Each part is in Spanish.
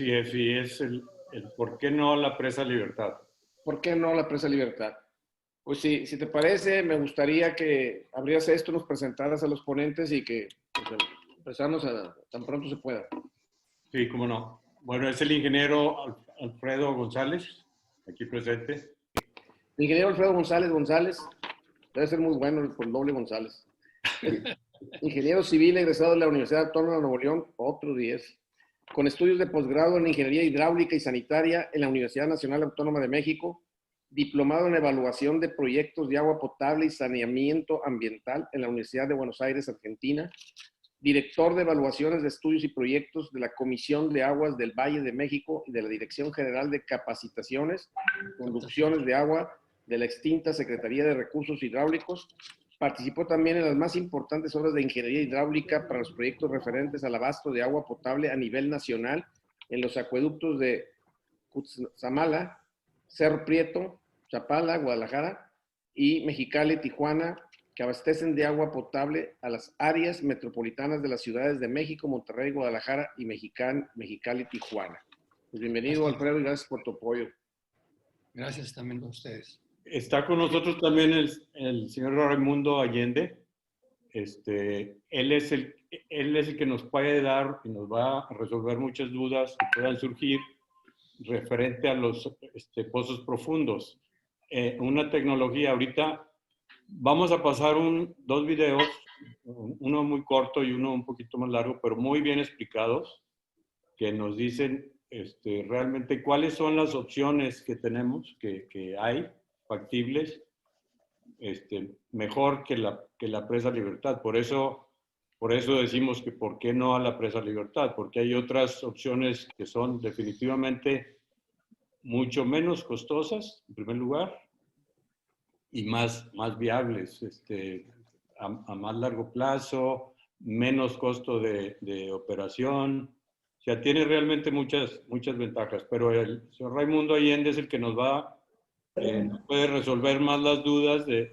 Así es, y es el por qué no la presa Libertad. ¿Por qué no la presa Libertad? Pues sí, si te parece, me gustaría que abrieras esto, nos presentaras a los ponentes y que pues, empezamos tan pronto se pueda. Sí, cómo no. Bueno, es el ingeniero Alfredo González, aquí presente. El ingeniero Alfredo González, debe ser muy bueno por el doble González. Ingeniero civil egresado de la Universidad Autónoma de Nuevo León, otro 10, con estudios de posgrado en Ingeniería Hidráulica y Sanitaria en la Universidad Nacional Autónoma de México, diplomado en Evaluación de Proyectos de Agua Potable y Saneamiento Ambiental en la Universidad de Buenos Aires, Argentina, director de Evaluaciones de Estudios y Proyectos de la Comisión de Aguas del Valle de México y de la Dirección General de Capacitaciones, Conducciones de Agua de la extinta Secretaría de Recursos Hidráulicos. Participó también en las más importantes obras de ingeniería hidráulica para los proyectos referentes al abasto de agua potable a nivel nacional en los acueductos de Cutzamala, Cerro Prieto, Chapala, Guadalajara y Mexicali, Tijuana, que abastecen de agua potable a las áreas metropolitanas de las ciudades de México, Monterrey, Guadalajara y Mexicali, Tijuana. Pues bienvenido, Alfredo, y gracias por tu apoyo. Gracias también a ustedes. Está con nosotros también el señor Raimundo Allende. Él es el que nos puede dar y nos va a resolver muchas dudas que puedan surgir referente a los pozos profundos. Una tecnología, ahorita vamos a pasar dos videos, uno muy corto y uno un poquito más largo, pero muy bien explicados, que nos dicen realmente cuáles son las opciones que tenemos, que hay factibles, mejor que la presa Libertad. Por eso decimos que por qué no a la presa Libertad, porque hay otras opciones que son definitivamente mucho menos costosas, en primer lugar, y más viables, a más largo plazo, menos costo de operación. O sea, tiene realmente muchas ventajas, pero el señor Raimundo Allende es el que nos puede resolver más las dudas de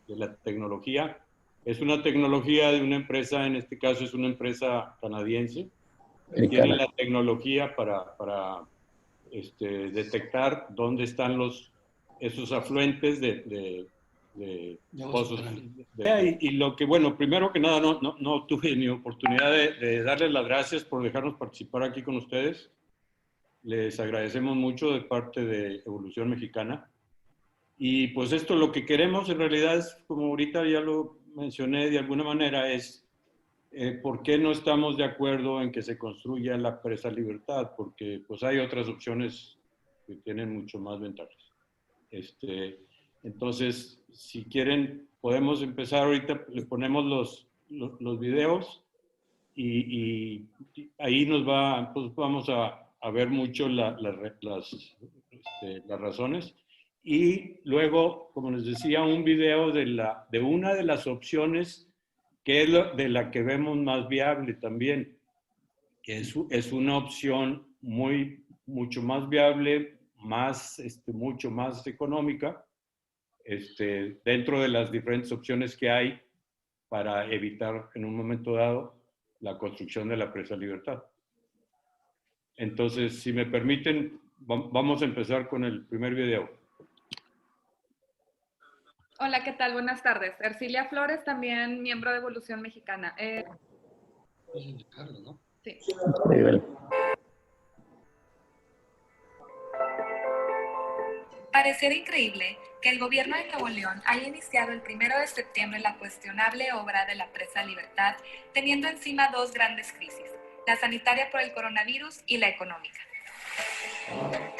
la tecnología. Es una tecnología de una empresa, en este caso es una empresa canadiense, que tiene la tecnología para detectar dónde están esos afluentes de pozos. Y lo que, bueno, primero que nada, no tuve ni oportunidad de darles las gracias por dejarnos participar aquí con ustedes. Les agradecemos mucho de parte de Evolución Mexicana. Y pues esto lo que queremos en realidad es, como ahorita ya lo mencioné de alguna manera, es ¿por qué no estamos de acuerdo en que se construya la presa Libertad? Porque pues hay otras opciones que tienen mucho más ventajas. Entonces, si quieren, podemos empezar ahorita, le ponemos los videos y ahí pues vamos a ver mucho las razones. Y luego, como les decía, un video de una de las opciones que es de la que vemos más viable también, que es una opción mucho más viable, mucho más económica, dentro de las diferentes opciones que hay para evitar en un momento dado la construcción de la presa Libertad. Entonces, si me permiten, vamos a empezar con el primer video. Hola, ¿qué tal? Buenas tardes. Ercilia Flores, también miembro de Evolución Mexicana. Carlos, ¿no? Sí. Pareciera increíble que el gobierno de Nuevo León haya iniciado el 1 de septiembre la cuestionable obra de la presa Libertad, teniendo encima dos grandes crisis, la sanitaria por el coronavirus y la económica.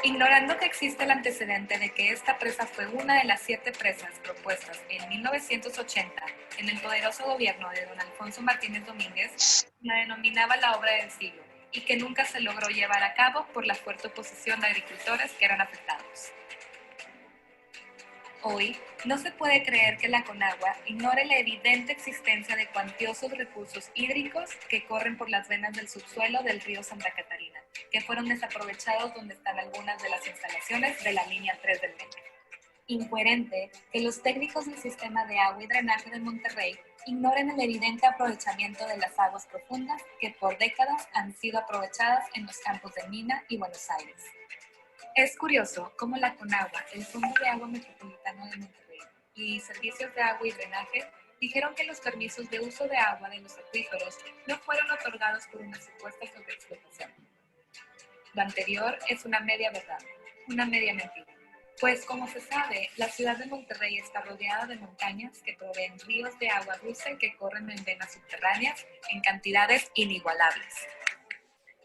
Ignorando que existe el antecedente de que esta presa fue una de las 7 presas propuestas en 1980 en el poderoso gobierno de don Alfonso Martínez Domínguez, la denominaba la obra del siglo y que nunca se logró llevar a cabo por la fuerte oposición de agricultores que eran afectados. Hoy, no se puede creer que la Conagua ignore la evidente existencia de cuantiosos recursos hídricos que corren por las venas del subsuelo del río Santa Catarina, que fueron desaprovechados donde están algunas de las instalaciones de la línea 3 del metro. Incoherente que los técnicos del Sistema de Agua y Drenaje de Monterrey ignoren el evidente aprovechamiento de las aguas profundas que por décadas han sido aprovechadas en los campos de Mina y Buenos Aires. Es curioso cómo la Conagua, el Fondo de Agua Metropolitano de Monterrey y Servicios de Agua y Drenaje dijeron que los permisos de uso de agua de los acuíferos no fueron otorgados por una supuesta sobreexplotación. Lo anterior es una media verdad, una media mentira. Pues como se sabe, la ciudad de Monterrey está rodeada de montañas que proveen ríos de agua dulce que corren en venas subterráneas en cantidades inigualables.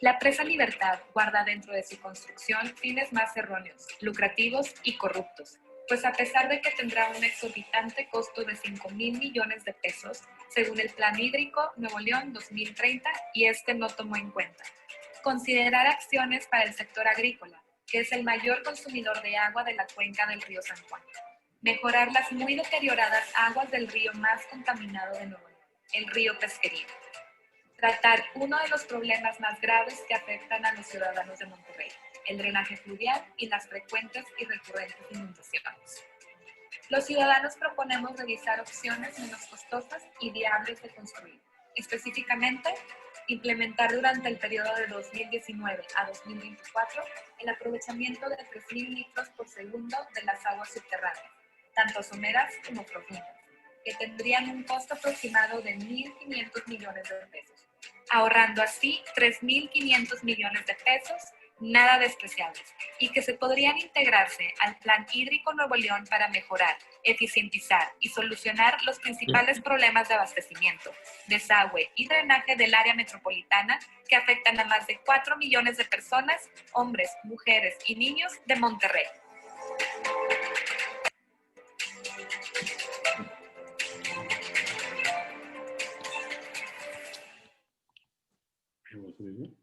La presa Libertad guarda dentro de su construcción fines más erróneos, lucrativos y corruptos, pues a pesar de que tendrá un exorbitante costo de 5,000 millones de pesos, según el Plan Hídrico Nuevo León 2030, y este no tomó en cuenta considerar acciones para el sector agrícola, que es el mayor consumidor de agua de la cuenca del río San Juan. Mejorar las muy deterioradas aguas del río más contaminado de Nuevo León, el río Pesquería. Tratar uno de los problemas más graves que afectan a los ciudadanos de Monterrey, el drenaje fluvial y las frecuentes y recurrentes inundaciones. Los ciudadanos proponemos revisar opciones menos costosas y viables de construir. Específicamente, implementar durante el periodo de 2019 a 2024 el aprovechamiento de 3,000 litros por segundo de las aguas subterráneas, tanto someras como profundas, que tendrían un costo aproximado de 1.500 millones de pesos, ahorrando así 3.500 millones de pesos, nada despreciables, y que se podrían integrarse al Plan Hídrico Nuevo León para mejorar, eficientizar y solucionar los principales problemas de abastecimiento, desagüe y drenaje del área metropolitana que afectan a más de 4 millones de personas, hombres, mujeres y niños de Monterrey.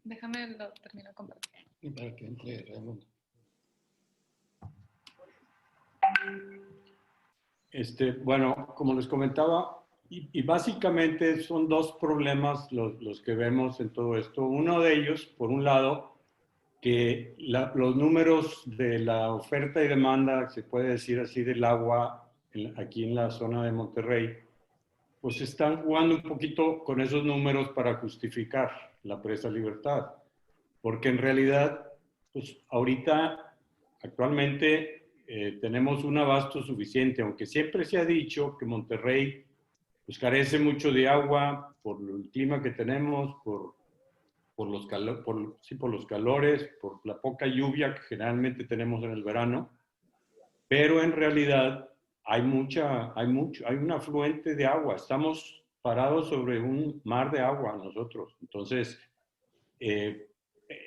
Déjame lo termino de compartir. Y para que entre Raimundo. Bueno, como les comentaba, y básicamente son dos problemas los que vemos en todo esto. Uno de ellos, por un lado, que los números de la oferta y demanda, se puede decir así, del agua aquí en la zona de Monterrey, pues están jugando un poquito con esos números para justificar la presa Libertad. Porque en realidad, pues ahorita, actualmente, tenemos un abasto suficiente, aunque siempre se ha dicho que Monterrey pues, carece mucho de agua por el clima que tenemos, por los calores, por la poca lluvia que generalmente tenemos en el verano, pero en realidad hay un afluente de agua. Estamos parados sobre un mar de agua nosotros. Entonces,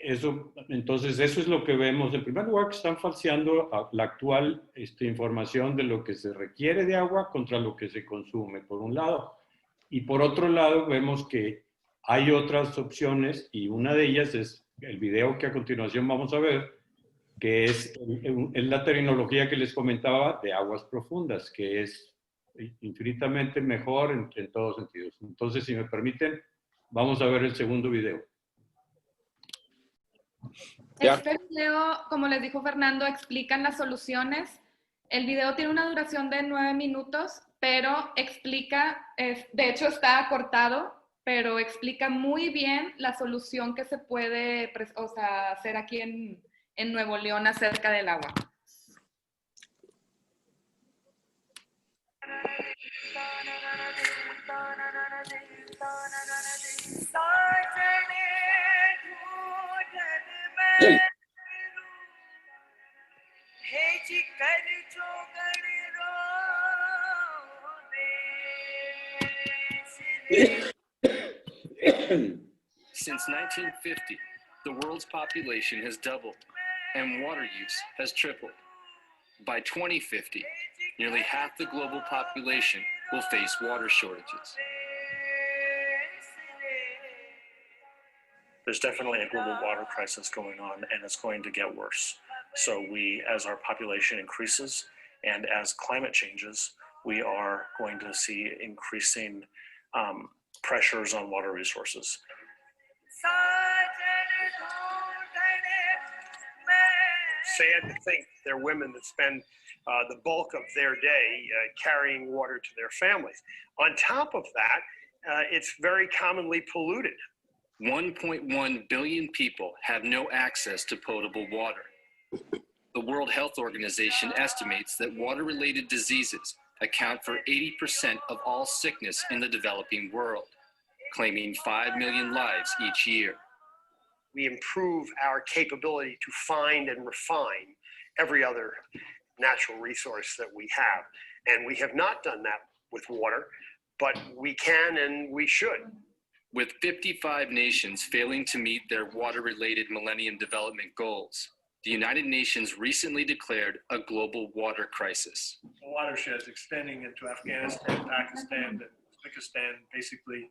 eso es lo que vemos. En primer lugar, que están falseando la actual información de lo que se requiere de agua contra lo que se consume, por un lado. Y por otro lado, vemos que hay otras opciones y una de ellas es el video que a continuación vamos a ver, que es la terminología que les comentaba de aguas profundas, que es infinitamente mejor en todos sentidos. Entonces, si me permiten, vamos a ver el segundo video. Este video, como les dijo Fernando, explican las soluciones. El video tiene una duración de 9 minutos, pero explica, de hecho está cortado, pero explica muy bien la solución que se puede hacer aquí en Nuevo León acerca del agua. Since 1950, the world's population has doubled and water use has tripled. By 2050, nearly half the global population will face water shortages. There's definitely a global water crisis going on, and it's going to get worse. So we, as our population increases and as climate changes, we are going to see increasing pressures on water resources. Sad to think there are women that spend the bulk of their day carrying water to their families. On top of that, it's very commonly polluted. 1.1 billion people have no access to potable water. The World Health Organization estimates that water-related diseases account for 80% of all sickness in the developing world, claiming 5 million lives each year. We improve our capability to find and refine every other natural resource that we have. And we have not done that with water, but we can and we should. With 55 nations failing to meet their water-related Millennium Development Goals, the United Nations recently declared a global water crisis. Watersheds extending into Afghanistan, Pakistan, and Uzbekistan, basically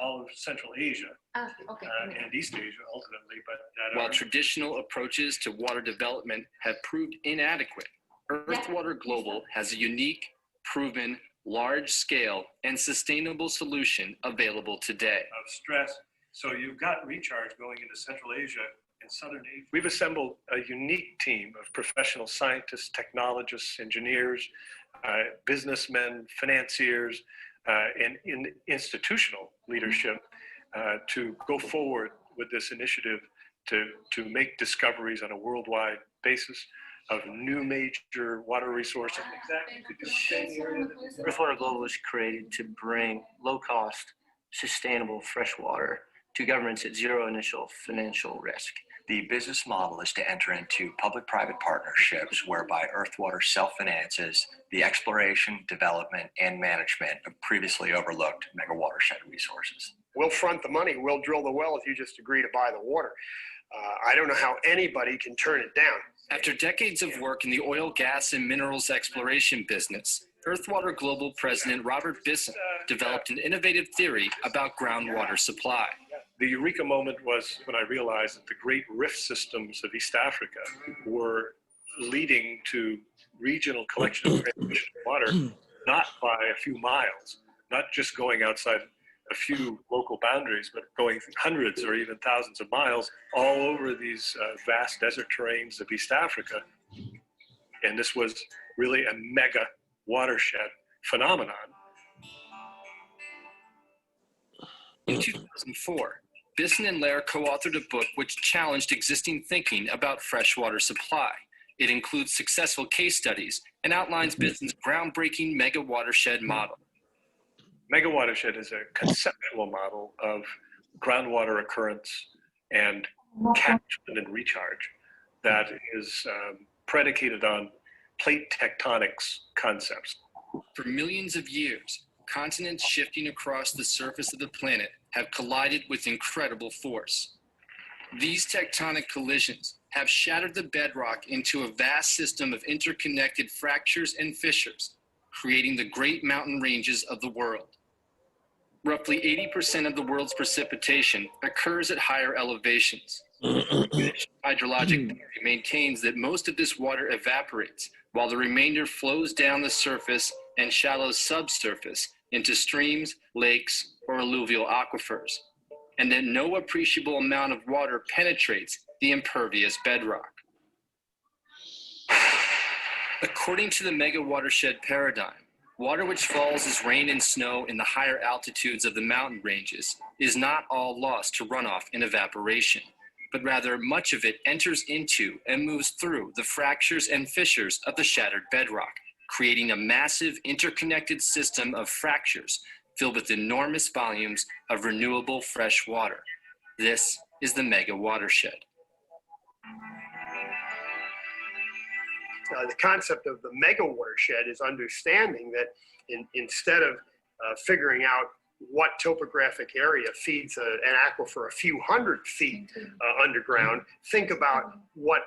all of Central Asia and East Asia ultimately. But while traditional approaches to water development have proved inadequate, Earthwater Global has a unique, proven, large-scale, and sustainable solution available today. Of stress. So you've got recharge going into Central Asia and Southern Asia. We've assembled a unique team of professional scientists, technologists, engineers, businessmen, financiers, and institutional leadership to go forward with this initiative to make discoveries on a worldwide basis of new major water resources. Earthwater Global was created to bring low-cost, sustainable fresh water to governments at zero initial financial risk. The business model is to enter into public-private partnerships whereby Earthwater self-finances the exploration, development, and management of previously overlooked mega watershed resources. We'll front the money, we'll drill the well if you just agree to buy the water. I don't know how anybody can turn it down. After decades of work in the oil, gas, and minerals exploration business, Earthwater Global President Robert Bisson developed an innovative theory about groundwater supply. The eureka moment was when I realized that the great rift systems of East Africa were leading to regional collection of transmission water, not by a few miles, not just going outside a few local boundaries, but going hundreds or even thousands of miles all over these vast desert terrains of East Africa. And this was really a mega watershed phenomenon. In 2004, Bisson and Lair co-authored a book which challenged existing thinking about freshwater supply. It includes successful case studies and outlines Bisson's groundbreaking mega watershed model. Mega watershed is a conceptual model of groundwater occurrence and catchment and recharge that is predicated on plate tectonics concepts. For millions of years, continents shifting across the surface of the planet have collided with incredible force. These tectonic collisions have shattered the bedrock into a vast system of interconnected fractures and fissures, creating the great mountain ranges of the world. Roughly 80% of the world's precipitation occurs at higher elevations. Hydrologic theory maintains that most of this water evaporates, while the remainder flows down the surface and shallow subsurface into streams, lakes, or alluvial aquifers, and that no appreciable amount of water penetrates the impervious bedrock. According to the mega watershed paradigm, water which falls as rain and snow in the higher altitudes of the mountain ranges is not all lost to runoff and evaporation, but rather much of it enters into and moves through the fractures and fissures of the shattered bedrock, creating a massive interconnected system of fractures filled with enormous volumes of renewable fresh water. This is the mega watershed. The concept of the mega watershed is understanding that instead of figuring out what topographic area feeds an aquifer a few hundred feet underground, think about what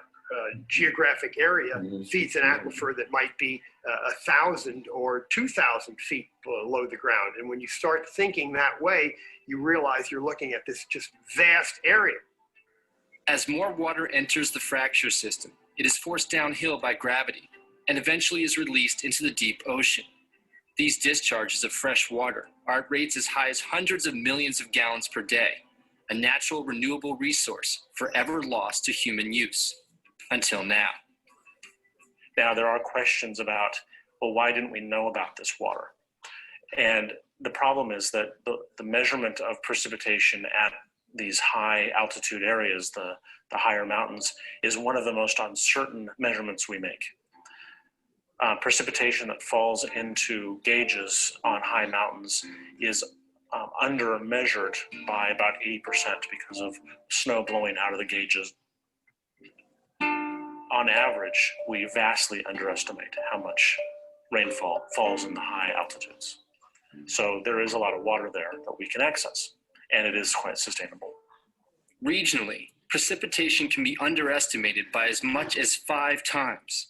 geographic area feeds an aquifer that might be 1,000 or 2,000 feet below the ground. And when you start thinking that way, you realize you're looking at this just vast area. As more water enters the fracture system, it is forced downhill by gravity and eventually is released into the deep ocean. These discharges of fresh water are at rates as high as hundreds of millions of gallons per day, a natural renewable resource forever lost to human use. Until now. Now, there are questions about, well, why didn't we know about this water? And the problem is that the measurement of precipitation at these high altitude areas, the higher mountains, is one of the most uncertain measurements we make. Precipitation that falls into gauges on high mountains is under measured by about 80% because of snow blowing out of the gauges. On average, we vastly underestimate how much rainfall falls in the high altitudes. So there is a lot of water there that we can access, and it is quite sustainable. Regionally, precipitation can be underestimated by as much as 5 times.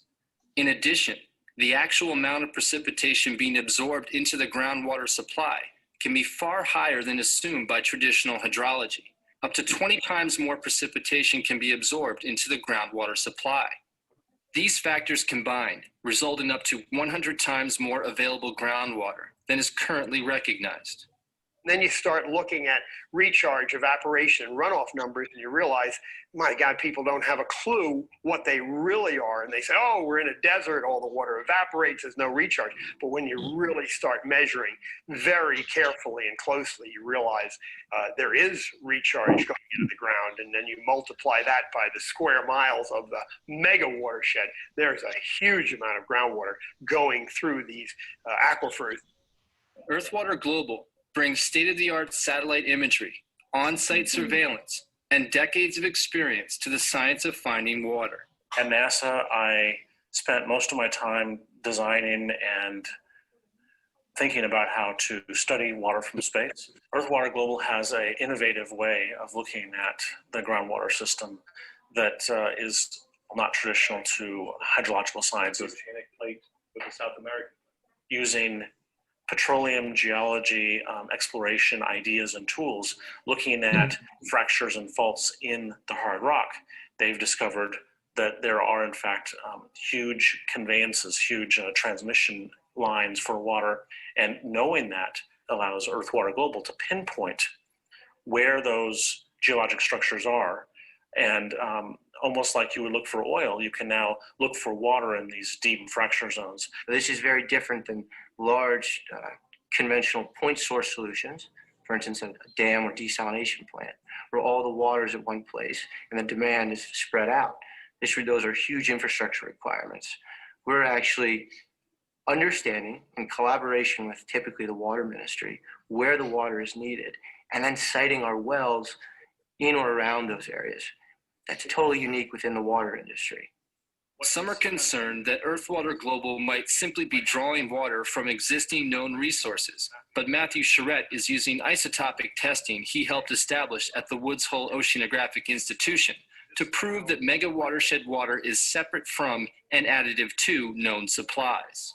In addition, the actual amount of precipitation being absorbed into the groundwater supply can be far higher than assumed by traditional hydrology. Up to 20 times more precipitation can be absorbed into the groundwater supply. These factors combined result in up to 100 times more available groundwater than is currently recognized. Then you start looking at recharge, evaporation, and runoff numbers, and you realize, my God, people don't have a clue what they really are. And they say, oh, we're in a desert, all the water evaporates, there's no recharge. But when you really start measuring very carefully and closely, you realize there is recharge going into the ground. And then you multiply that by the square miles of the mega watershed. There's a huge amount of groundwater going through these aquifers. Earthwater Global brings state-of-the-art satellite imagery, on-site surveillance, and decades of experience to the science of finding water. At NASA, I spent most of my time designing and thinking about how to study water from space. Earthwater Global has an innovative way of looking at the groundwater system that is not traditional to hydrological sciences. Oceanic plate with the South American, using petroleum geology exploration ideas and tools, looking at fractures and faults in the hard rock. They've discovered that there are in fact huge conveyances, huge transmission lines for water, and knowing that allows Earthwater Global to pinpoint where those geologic structures are. And almost like you would look for oil, you can now look for water in these deep fracture zones. This is very different than large conventional point source solutions, for instance, a dam or desalination plant, where all the water is at one place and the demand is spread out. Those are huge infrastructure requirements. We're actually understanding, in collaboration with typically the water ministry, where the water is needed, and then siting our wells in or around those areas. That's totally unique within the water industry. Some are concerned that Earthwater Global might simply be drawing water from existing known resources, but Matthew Charette is using isotopic testing he helped establish at the Woods Hole Oceanographic Institution to prove that mega watershed water is separate from and additive to known supplies.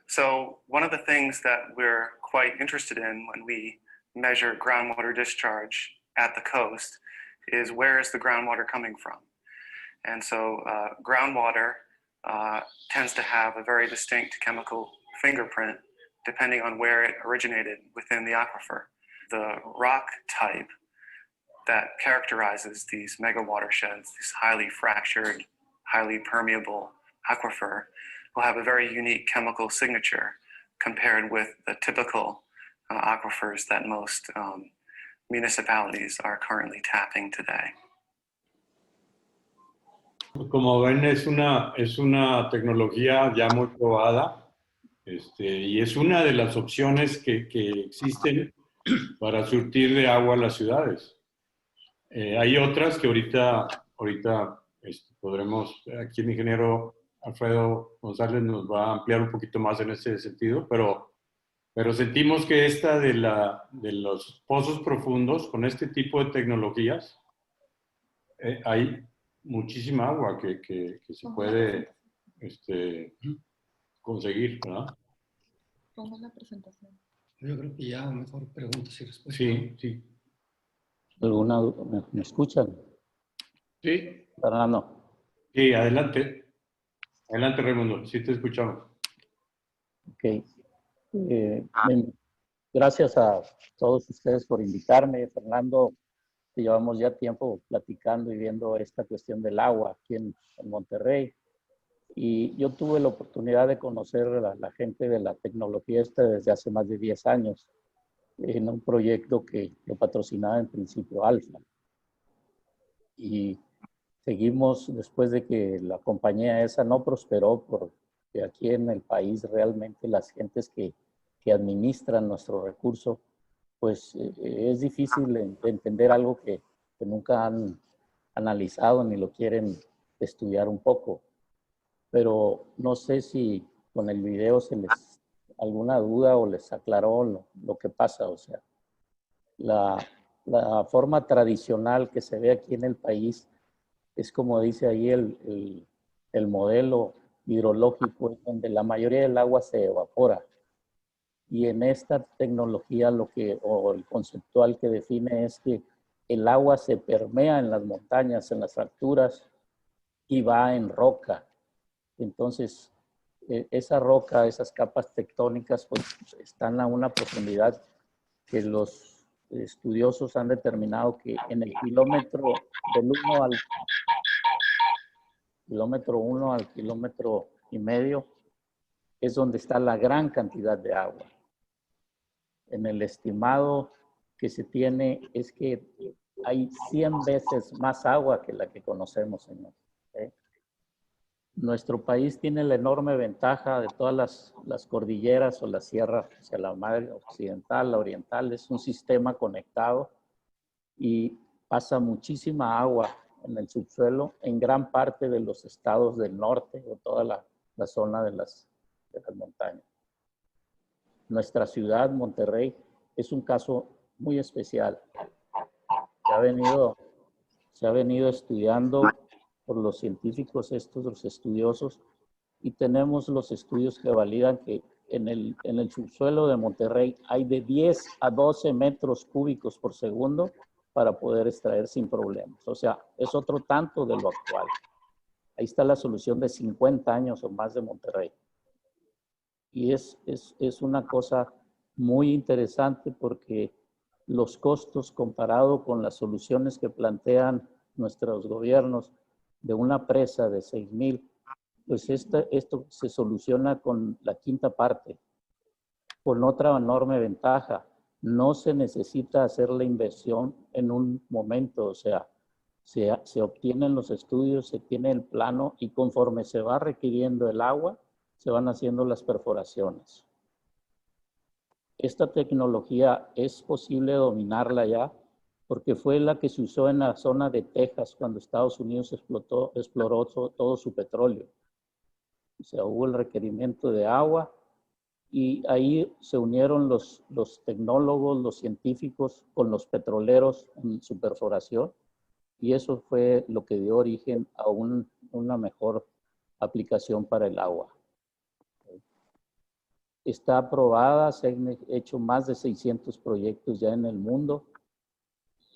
So one of the things that we're quite interested in when we measure groundwater discharge at the coast is where is the groundwater coming from? And so groundwater tends to have a very distinct chemical fingerprint depending on where it originated within the aquifer. The rock type that characterizes these mega watersheds, this highly fractured, highly permeable aquifer, will have a very unique chemical signature compared with the typical aquifers that most municipalities are currently tapping today. Como ven, es una tecnología ya muy probada y es una de las opciones que existen para surtir de agua a las ciudades. Hay otras que ahorita podremos, aquí el ingeniero Alfredo González nos va a ampliar un poquito más en ese sentido, pero sentimos que esta de los pozos profundos, con este tipo de tecnologías, hay muchísima agua que se puede conseguir, ¿verdad? Pongo la presentación. Yo creo que ya mejor preguntas y respuestas. Sí. ¿Alguna duda? ¿Me escuchan? Sí. Fernando. Sí, adelante. Adelante, Raimundo. Sí te escuchamos. Ok. Gracias a todos ustedes por invitarme. Fernando, llevamos ya tiempo platicando y viendo esta cuestión del agua aquí en Monterrey. Y yo tuve la oportunidad de conocer a la gente de la tecnología esta desde hace más de 10 años en un proyecto que lo patrocinaba en principio Alfa. Y seguimos después de que la compañía esa no prosperó, porque aquí en el país realmente las gentes que administran nuestro recurso, pues es difícil de entender algo que nunca han analizado ni lo quieren estudiar un poco. Pero no sé si con el video se les alguna duda o les aclaró lo que pasa. O sea, la forma tradicional que se ve aquí en el país es como dice ahí el modelo hidrológico, donde la mayoría del agua se evapora. Y en esta tecnología o el conceptual que define es que el agua se permea en las montañas, en las alturas y va en roca. Entonces, esa roca, esas capas tectónicas, pues están a una profundidad que los estudiosos han determinado que en el kilómetro del 1 al kilómetro 1 al kilómetro y medio es donde está la gran cantidad de agua. En el estimado que se tiene es que hay 100 veces más agua que la que conocemos, señor. Nuestro país tiene la enorme ventaja de todas las cordilleras o la sierra, o sea, la madre occidental, la oriental, es un sistema conectado y pasa muchísima agua en el subsuelo en gran parte de los estados del norte o toda la zona de las montañas. Nuestra ciudad, Monterrey, es un caso muy especial. Se ha venido estudiando por los científicos los estudiosos, y tenemos los estudios que validan que en el subsuelo de Monterrey hay de 10 a 12 metros cúbicos por segundo para poder extraer sin problemas. O sea, es otro tanto de lo actual. Ahí está la solución de 50 años o más de Monterrey. Y es una cosa muy interesante porque los costos comparado con las soluciones que plantean nuestros gobiernos de una presa de 6,000, pues esto se soluciona con la quinta parte, con otra enorme ventaja. No se necesita hacer la inversión en un momento, o sea, se obtienen los estudios, se tiene el plano y conforme se va requiriendo el agua, se van haciendo las perforaciones. Esta tecnología es posible dominarla ya, porque fue la que se usó en la zona de Texas cuando Estados Unidos exploró todo su petróleo. O sea, hubo el requerimiento de agua y ahí se unieron los tecnólogos, los científicos con los petroleros en su perforación, y eso fue lo que dio origen a una mejor aplicación para el agua. Está aprobada, se han hecho más de 600 proyectos ya en el mundo.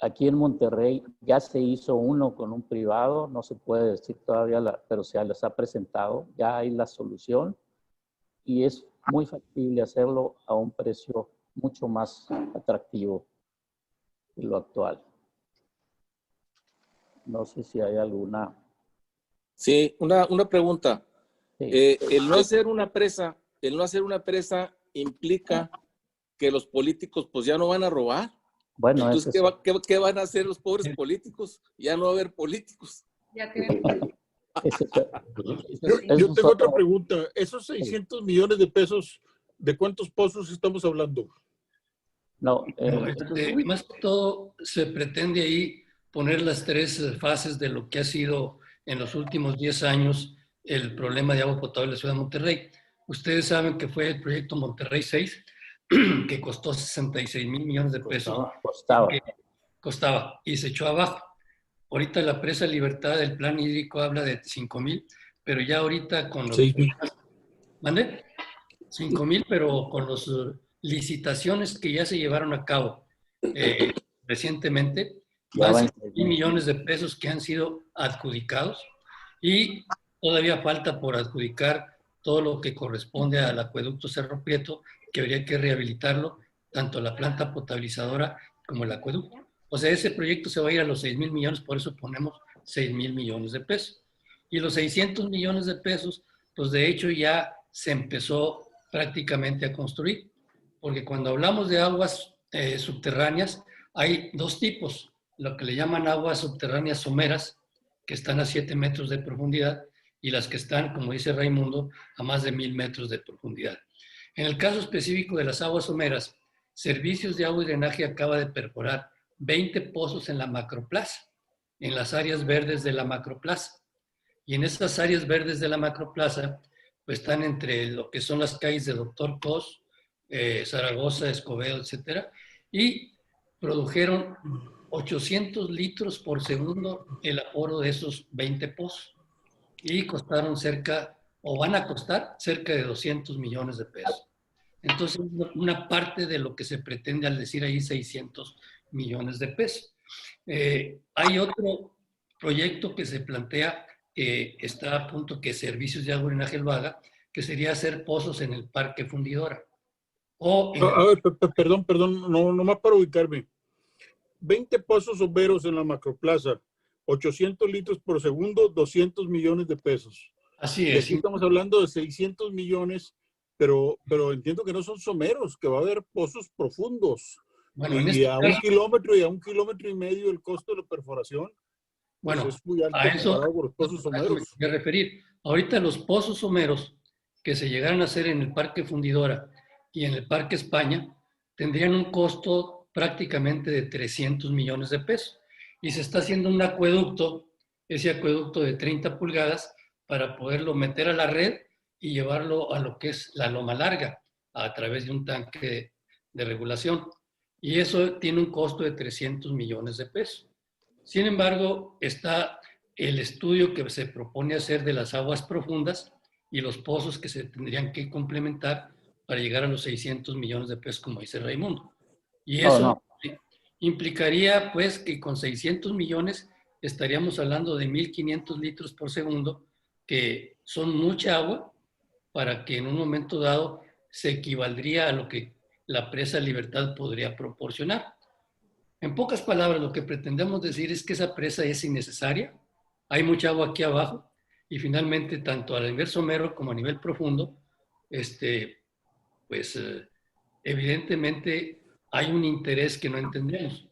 Aquí en Monterrey ya se hizo uno con un privado, no se puede decir todavía, pero se les ha presentado, ya hay la solución y es muy factible hacerlo a un precio mucho más atractivo que lo actual. No sé si hay alguna... Sí, una pregunta. Sí. El no hacer una presa implica que los políticos pues ya no van a robar. Bueno, entonces, ¿qué van a hacer los pobres políticos? Ya no va a haber políticos. Ya tienen. Yo tengo otra pregunta. ¿Esos 600 millones de pesos, de cuántos pozos estamos hablando? No, más que todo se pretende ahí poner las tres fases de lo que ha sido en los últimos 10 años el problema de agua potable de la ciudad de Monterrey. Ustedes saben que fue el proyecto Monterrey 6, que costó 66,000 millones de pesos. Costaba y se echó abajo. Ahorita la presa Libertad del plan hídrico habla de 5,000, pero ya ahorita con los... 6,000. ¿Mande? 5,000, pero con las licitaciones que ya se llevaron a cabo recientemente, más de 1,000 millones de pesos que han sido adjudicados y todavía falta por adjudicar todo lo que corresponde al acueducto Cerro Prieto, que habría que rehabilitarlo, tanto la planta potabilizadora como el acueducto. O sea, ese proyecto se va a ir a los 6,000 millones, por eso ponemos 6,000 millones de pesos. Y los 600 millones de pesos, pues de hecho ya se empezó prácticamente a construir, porque cuando hablamos de aguas subterráneas, hay dos tipos, lo que le llaman aguas subterráneas someras, que están a 7 metros de profundidad, y las que están, como dice Raimundo, a más de 1000 metros de profundidad. En el caso específico de las aguas someras, Servicios de Agua y Drenaje acaba de perforar 20 pozos en la macroplaza, en las áreas verdes de la macroplaza. Y en esas áreas verdes de la macroplaza, pues están entre lo que son las calles de Doctor Cos, Zaragoza, Escobedo, etcétera, y produjeron 800 litros por segundo el aforo de esos 20 pozos. Y costaron o van a costar cerca de 200 millones de pesos. Entonces, una parte de lo que se pretende al decir ahí 600 millones de pesos. Hay otro proyecto que se plantea, que está a punto, que Servicios de Agua y Drenaje lo haga, que sería hacer pozos en el Parque Fundidora. Perdón, no más para ubicarme. 20 pozos someros en la macroplaza, 800 litros por segundo, 200 millones de pesos. Así es. Y aquí estamos hablando de 600 millones, pero entiendo que no son someros, que va a haber pozos profundos. Bueno, y a un kilómetro y a 1,5 kilómetros el costo de la perforación, bueno, pues es muy alto a eso, comparado con los pozos someros. Me voy a referir. Ahorita los pozos someros que se llegaran a hacer en el Parque Fundidora y en el Parque España tendrían un costo prácticamente de 300 millones de pesos. Y se está haciendo un acueducto, ese acueducto de 30 pulgadas, para poderlo meter a la red y llevarlo a lo que es la Loma Larga, a través de un tanque de regulación. Y eso tiene un costo de 300 millones de pesos. Sin embargo, está el estudio que se propone hacer de las aguas profundas y los pozos que se tendrían que complementar para llegar a los 600 millones de pesos, como dice Raimundo. Y eso implicaría, pues, que con 600 millones estaríamos hablando de 1.500 litros por segundo, que son mucha agua para que en un momento dado se equivaldría a lo que la presa Libertad podría proporcionar. En pocas palabras, lo que pretendemos decir es que esa presa es innecesaria, hay mucha agua aquí abajo, y finalmente, tanto a nivel somero como a nivel profundo, evidentemente hay un interés que no entendemos.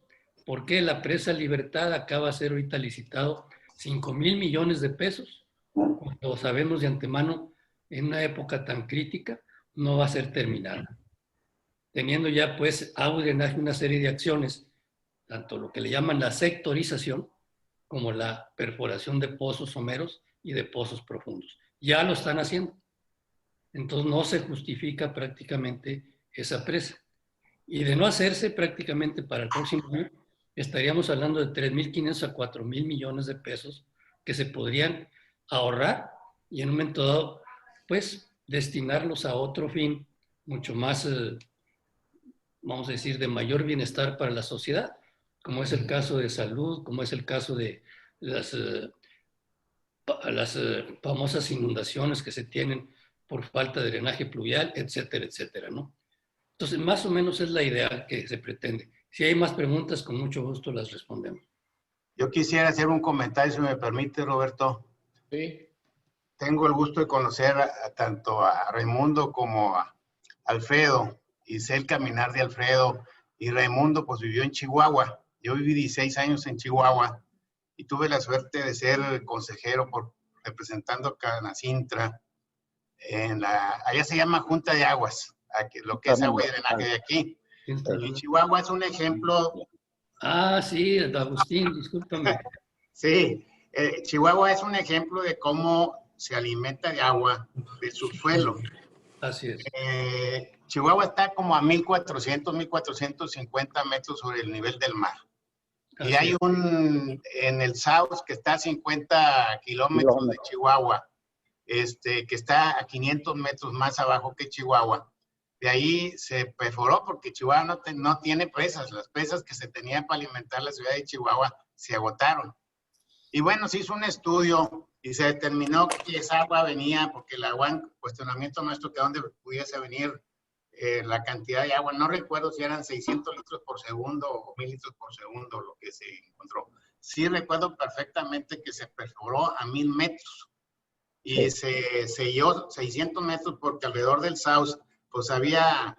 ¿Por qué la presa Libertad acaba de ser ahorita licitado 5,000 millones de pesos? Cuando sabemos de antemano, en una época tan crítica, no va a ser terminada. Teniendo ya, pues, agua y drenaje, una serie de acciones, tanto lo que le llaman la sectorización, como la perforación de pozos someros y de pozos profundos. Ya lo están haciendo. Entonces no se justifica prácticamente esa presa. Y de no hacerse, prácticamente para el próximo año, estaríamos hablando de 3.500 a 4.000 millones de pesos que se podrían ahorrar y en un momento dado, pues, destinarlos a otro fin mucho más, vamos a decir, de mayor bienestar para la sociedad, como es el caso de salud, como es el caso de las famosas inundaciones que se tienen por falta de drenaje pluvial, etcétera, etcétera, ¿no? Entonces, más o menos es la idea que se pretende. Si hay más preguntas, con mucho gusto las respondemos. Yo quisiera hacer un comentario, si me permite, Roberto. Sí. Tengo el gusto de conocer tanto a Raimundo como a Alfredo, y sé el caminar de Alfredo. Y Raimundo, pues, vivió en Chihuahua. Yo viví 16 años en Chihuahua y tuve la suerte de ser consejero representando a Canacintra. Allá se llama Junta de Aguas, lo que es agua y drenaje de aquí. Y Chihuahua es un ejemplo. Ah, sí, Agustín, discúlpame. Sí, Chihuahua es un ejemplo de cómo se alimenta de agua del subsuelo. Así es. Chihuahua está como a 1.400, 1.450 metros sobre el nivel del mar. Y hay en el South, que está a 50 kilómetros de Chihuahua, que está a 500 metros más abajo que Chihuahua. De ahí se perforó porque Chihuahua no tiene presas. Las presas que se tenían para alimentar la ciudad de Chihuahua se agotaron. Y bueno, se hizo un estudio y se determinó que esa agua venía, porque el agua, en cuestionamiento nuestro, que dónde pudiese venir la cantidad de agua, no recuerdo si eran 600 litros por segundo o 1.000 litros por segundo lo que se encontró. sí recuerdo perfectamente que se perforó a 1000 metros y se selló 600 metros porque alrededor del South pues había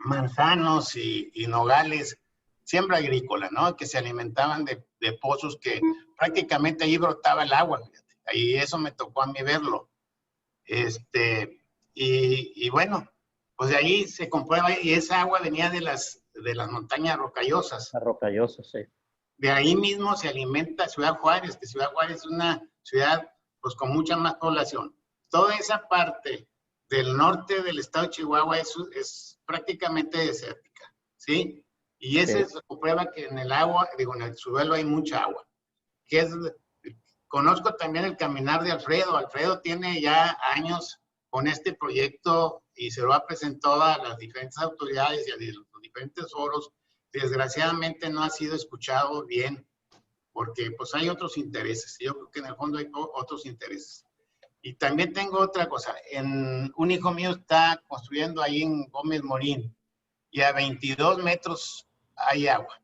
manzanos y nogales, siembra agrícola, ¿no? Que se alimentaban de pozos que prácticamente ahí brotaba el agua, fíjate. Y eso me tocó a mí verlo. Y bueno, pues de ahí se comprueba, y esa agua venía de las montañas rocallosas. Las rocallosas, sí. De ahí mismo se alimenta Ciudad Juárez, que Ciudad Juárez es una ciudad pues con mucha más población. Toda esa parte del norte del estado de Chihuahua es prácticamente desértica, ¿sí? Y ese se comprueba que en el agua, digo, en el suelo hay mucha agua. Conozco también el caminar de Alfredo. Alfredo tiene ya años con este proyecto y se lo ha presentado a las diferentes autoridades y a los diferentes foros. Desgraciadamente no ha sido escuchado bien porque pues hay otros intereses. Yo creo que en el fondo hay otros intereses. Y también tengo otra cosa. Un hijo mío está construyendo ahí en Gómez Morín y a 22 metros hay agua.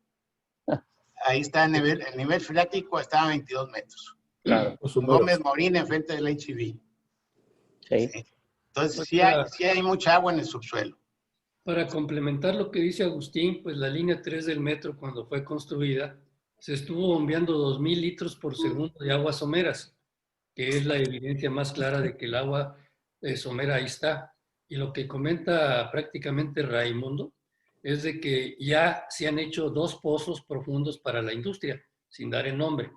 Ahí está el nivel freático, está a 22 metros. Claro. Gómez Morín enfrente del HIV. Sí. Entonces sí hay mucha agua en el subsuelo. Para complementar lo que dice Agustín, pues la línea 3 del metro cuando fue construida se estuvo bombeando 2000 litros por segundo de aguas someras, que es la evidencia más clara de que el agua somera ahí está. Y lo que comenta prácticamente Raimundo es de que ya se han hecho 2 pozos profundos para la industria, sin dar el nombre.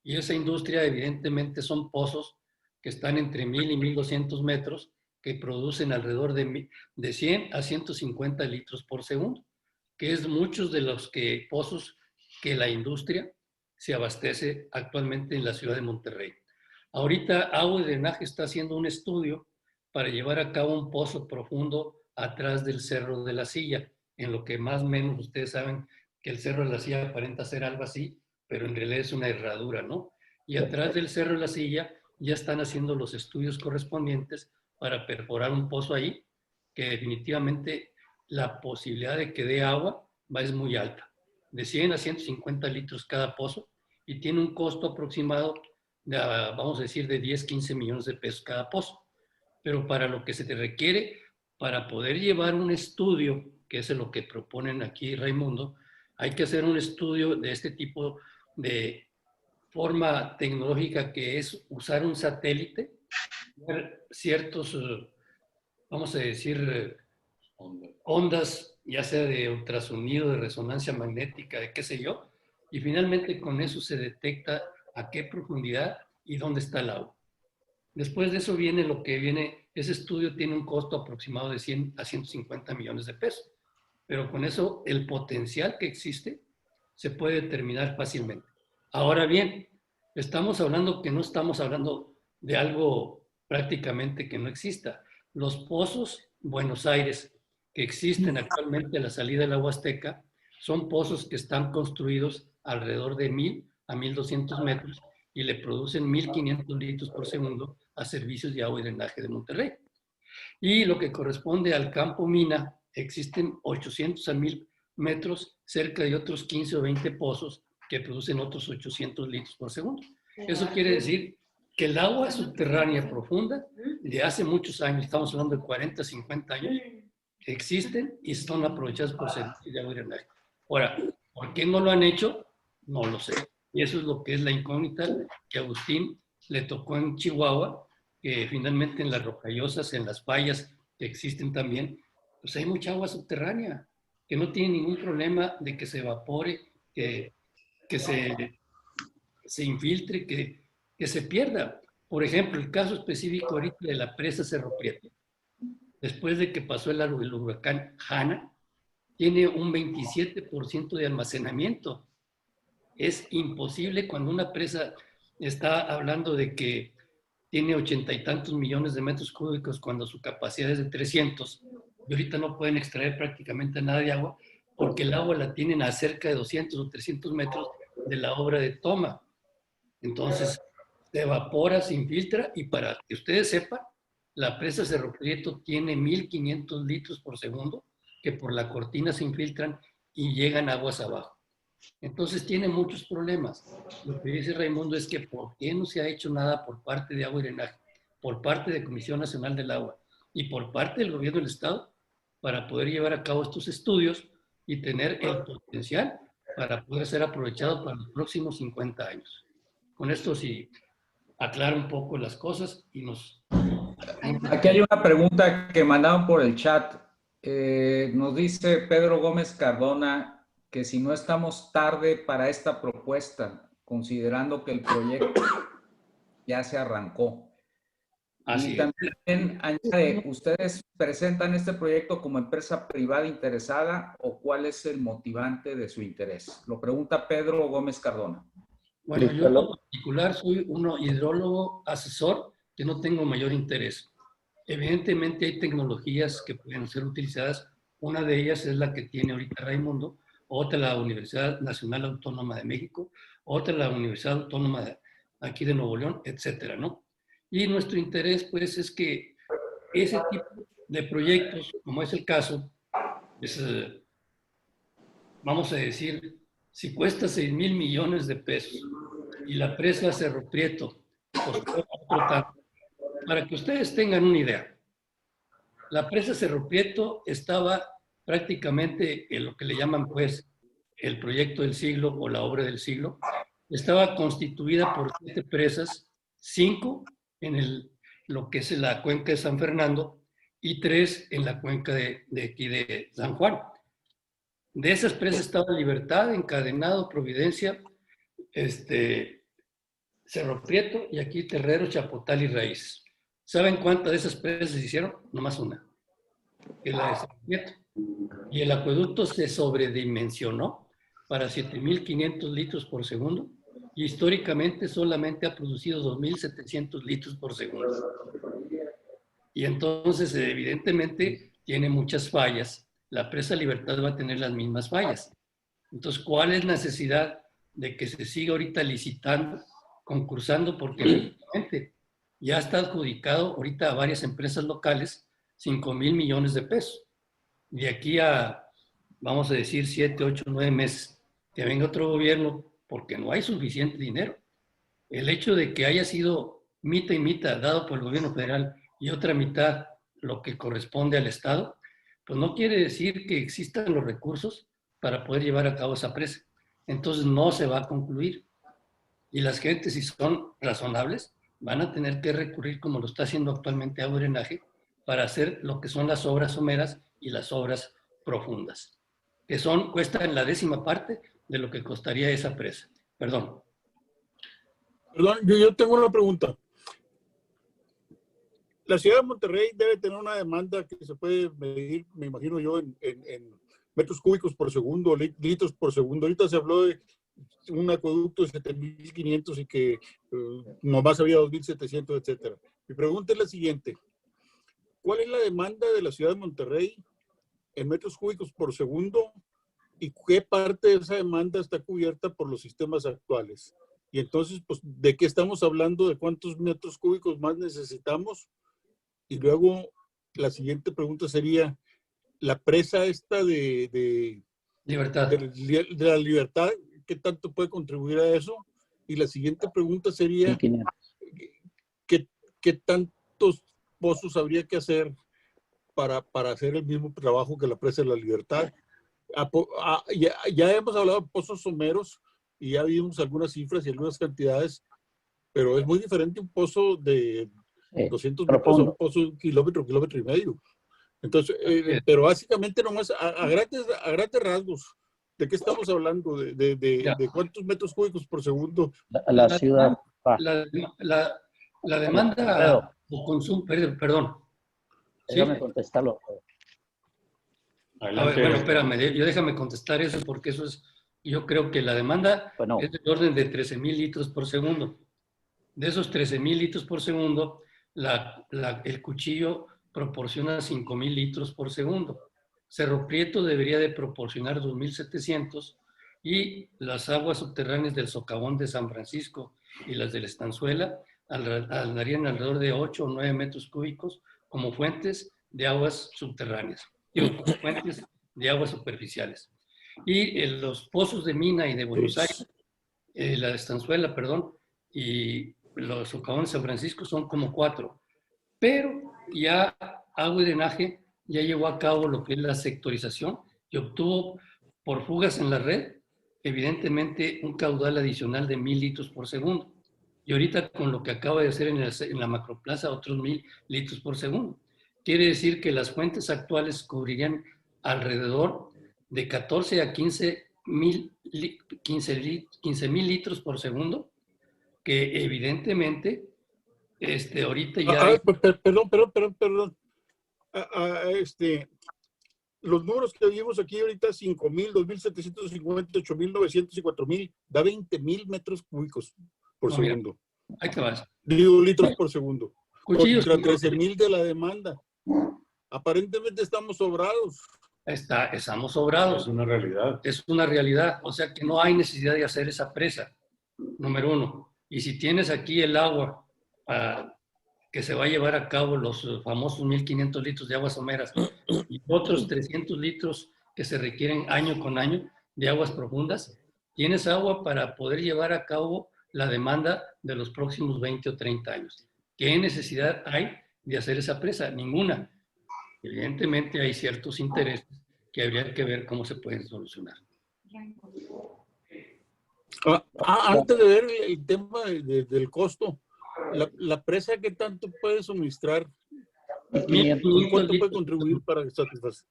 Y esa industria evidentemente son pozos que están entre 1000 y 1200 metros, que producen alrededor de 100 a 150 litros por segundo, que es muchos de los pozos que la industria se abastece actualmente en la ciudad de Monterrey. Ahorita Agua y Drenaje está haciendo un estudio para llevar a cabo un pozo profundo atrás del Cerro de la Silla, en lo que más o menos ustedes saben que el Cerro de la Silla aparenta ser algo así, pero en realidad es una herradura, ¿no? Y atrás del Cerro de la Silla ya están haciendo los estudios correspondientes para perforar un pozo ahí, que definitivamente la posibilidad de que dé agua es muy alta, de 100 a 150 litros cada pozo, y tiene un costo aproximado de, vamos a decir, de 10, 15 millones de pesos cada pozo. Pero para lo que se te requiere, para poder llevar un estudio, que es lo que proponen aquí Raimundo, hay que hacer un estudio de este tipo de forma tecnológica, que es usar un satélite, ver ciertos, vamos a decir, ondas, ya sea de ultrasonido, de resonancia magnética, de qué sé yo, y finalmente con eso se detecta a qué profundidad y dónde está el agua. Después de eso viene lo que viene, ese estudio tiene un costo aproximado de 100 a 150 millones de pesos, pero con eso el potencial que existe se puede determinar fácilmente. Ahora bien, estamos hablando que no estamos hablando de algo prácticamente que no exista. Los pozos Buenos Aires que existen actualmente a la salida de la Huasteca son pozos que están construidos alrededor de 1000 a 1200 metros y le producen 1500 litros por segundo a Servicios de Agua y Drenaje de Monterrey. Y lo que corresponde al campo mina, existen 800 a 1000 metros, cerca de otros 15 o 20 pozos que producen otros 800 litros por segundo. Eso quiere decir que el agua subterránea profunda de hace muchos años, estamos hablando de 40, 50 años, existen y son aprovechadas por Servicios de Agua y Drenaje. Ahora, ¿por qué no lo han hecho? No lo sé. Y eso es lo que es la incógnita que a Agustín le tocó en Chihuahua, que finalmente en las rocallosas, en las fallas que existen también, pues hay mucha agua subterránea, que no tiene ningún problema de que se evapore, que se infiltre, que se pierda. Por ejemplo, el caso específico ahorita de la presa Cerro Prieto, después de que pasó el huracán Hanna, tiene un 27% de almacenamiento. Es imposible cuando una presa está hablando de que tiene 80 y tantos millones de metros cúbicos cuando su capacidad es de 300, y ahorita no pueden extraer prácticamente nada de agua porque el agua la tienen a cerca de 200 o 300 metros de la obra de toma. Entonces, se evapora, se infiltra, y para que ustedes sepan, la presa Cerro Prieto tiene 1500 litros por segundo que por la cortina se infiltran y llegan aguas abajo. Entonces tiene muchos problemas. Lo que dice Raimundo es que ¿por qué no se ha hecho nada por parte de Agua y Drenaje, por parte de Comisión Nacional del Agua y por parte del gobierno del Estado para poder llevar a cabo estos estudios y tener el potencial para poder ser aprovechado para los próximos 50 años? Con esto sí aclaro un poco las cosas y nos... Aquí hay una pregunta que mandaron por el chat. Nos dice Pedro Gómez Cardona que si no estamos tarde para esta propuesta, considerando que el proyecto ya se arrancó. Así y también añade, ¿ustedes presentan este proyecto como empresa privada interesada o cuál es el motivante de su interés? Lo pregunta Pedro Gómez Cardona. Bueno, yo en lo particular soy un hidrólogo asesor que no tengo mayor interés. Evidentemente hay tecnologías que pueden ser utilizadas. Una de ellas es la que tiene ahorita Raimundo, otra la Universidad Nacional Autónoma de México, otra la Universidad Autónoma de aquí de Nuevo León, etcétera, ¿no? Y nuestro interés, pues, es que ese tipo de proyectos, como es el caso, es, vamos a decir, si cuesta 6,000 millones de pesos y la presa Cerro Prieto costó otro tanto, para que ustedes tengan una idea, la presa Cerro Prieto estaba prácticamente en lo que le llaman, pues, el proyecto del siglo o la obra del siglo. Estaba constituida por 7 presas, 5 en lo que es la cuenca de San Fernando y 3 en la cuenca de aquí de San Juan. De esas presas estaba Libertad, Encadenado, Providencia, Cerro Prieto y aquí Terrero, Chapotal y Raíces. ¿Saben cuántas de esas presas se hicieron? Nomás una, que es la de Cerro Prieto. Y el acueducto se sobredimensionó para 7,500 litros por segundo y históricamente solamente ha producido 2,700 litros por segundo. Y entonces, evidentemente, tiene muchas fallas. La presa Libertad va a tener las mismas fallas. Entonces, ¿cuál es la necesidad de que se siga ahorita licitando, concursando? Porque efectivamente ya está adjudicado ahorita a varias empresas locales 5,000 millones de pesos. De aquí a, vamos a decir, 7, 8, 9 meses, que venga otro gobierno, porque no hay suficiente dinero. El hecho de que haya sido mitad y mitad dado por el gobierno federal y otra mitad lo que corresponde al Estado, pues no quiere decir que existan los recursos para poder llevar a cabo esa presa. Entonces no se va a concluir. Y las gentes, si son razonables, van a tener que recurrir, como lo está haciendo actualmente Agua y Drenaje, para hacer lo que son las obras someras y las obras profundas, que cuestan la 10ª parte de lo que costaría esa presa. Perdón. Perdón, yo tengo una pregunta. La ciudad de Monterrey debe tener una demanda que se puede medir, me imagino yo, en metros cúbicos por segundo, litros por segundo. Ahorita se habló de un acueducto de 7,500 y que nomás había 2,700, etcétera. Mi pregunta es la siguiente. ¿Cuál es la demanda de la ciudad de Monterrey en metros cúbicos por segundo y qué parte de esa demanda está cubierta por los sistemas actuales? Y entonces, pues, ¿de qué estamos hablando? ¿De cuántos metros cúbicos más necesitamos? Y luego, la siguiente pregunta sería, la presa esta de Libertad. De la Libertad, ¿qué tanto puede contribuir a eso? Y la siguiente pregunta sería, ¿qué tantos pozos habría que hacer para hacer el mismo trabajo que la presa de la Libertad? Ya hemos hablado de pozos someros y ya vimos algunas cifras y algunas cantidades, pero es muy diferente un pozo de 200 metros a un pozo de 1 kilómetro, 1,5 kilómetros. Entonces, pero básicamente nomás a grandes rasgos, ¿de qué estamos hablando? ¿De cuántos metros cúbicos por segundo? La ciudad. La demanda o consumo, perdón. Déjame ¿Sí? contestarlo. A ver, bueno, espérame, yo déjame contestar eso porque eso es, yo creo que la demanda es del orden de 13,000 litros por segundo. De esos 13,000 litros por segundo, el cuchillo proporciona 5,000 litros por segundo. Cerro Prieto debería de proporcionar 2,700 y las aguas subterráneas del Socavón de San Francisco y las de la Estanzuela andarían alrededor de 8 o 9 metros cúbicos como fuentes de aguas subterráneas, como fuentes de aguas superficiales. Y los pozos de Mina y de Buenos Aires, la Estanzuela, perdón, y los socavones de San Francisco son como 4. Pero ya Agua y Drenaje ya llevó a cabo lo que es la sectorización y obtuvo por fugas en la red, evidentemente, un caudal adicional de 1,000 litros por segundo. Y ahorita con lo que acaba de hacer en la macroplaza, otros 1,000 litros por segundo. Quiere decir que las fuentes actuales cubrirían alrededor de 14 a 15,000 litros por segundo, que evidentemente ahorita ya... Perdón. Los números que vimos aquí ahorita, 5,000, 2,750, 8,900 y 4,000, da 20,000 metros cúbicos por segundo. Ahí te vas. Digo, litros por segundo. Cuchillos. Contra 13,000 de la demanda. Aparentemente estamos sobrados. Estamos sobrados. Es una realidad. Es una realidad. O sea que no hay necesidad de hacer esa presa, número 1. Y si tienes aquí el agua que se va a llevar a cabo, los famosos 1,500 litros de aguas someras y otros 300 litros que se requieren año con año de aguas profundas, tienes agua para poder llevar a cabo la demanda de los próximos 20 o 30 años. ¿Qué necesidad hay de hacer esa presa? Ninguna. Evidentemente hay ciertos intereses que habría que ver cómo se pueden solucionar. Antes de ver el tema del costo, la presa, ¿qué tanto puede suministrar? ¿Cuánto puede contribuir para satisfacer?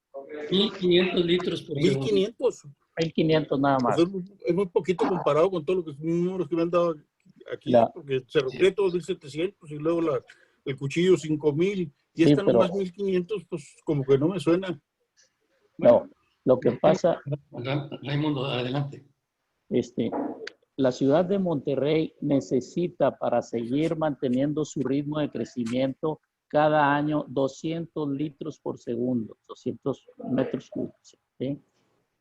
1,500 litros por segundo. 1,500. 1,500 nada más. Es muy poquito comparado con todos los números que me han dado aquí, porque Cerro Prieto 2,700 y luego el cuchillo 5,000 y esta nomás 1,500, pues como que no me suena. No, lo que pasa... Raimundo, adelante. La ciudad de Monterrey necesita, para seguir manteniendo su ritmo de crecimiento, cada año 200 litros por segundo, 200 metros cúbicos. ¿Sí?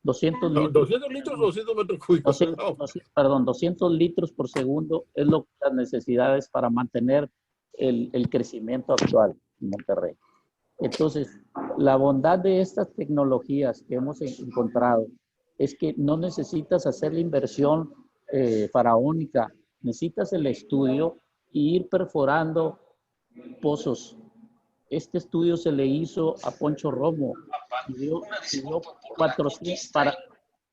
200 litros. 200 litros o 200 metros cúbicos. 200 litros por segundo es lo que las necesidades para mantener el crecimiento actual en Monterrey. Entonces, la bondad de estas tecnologías que hemos encontrado es que no necesitas hacer la inversión faraónica, necesitas el estudio e ir perforando pozos. Este estudio se le hizo a Poncho Romo, pidió 400 para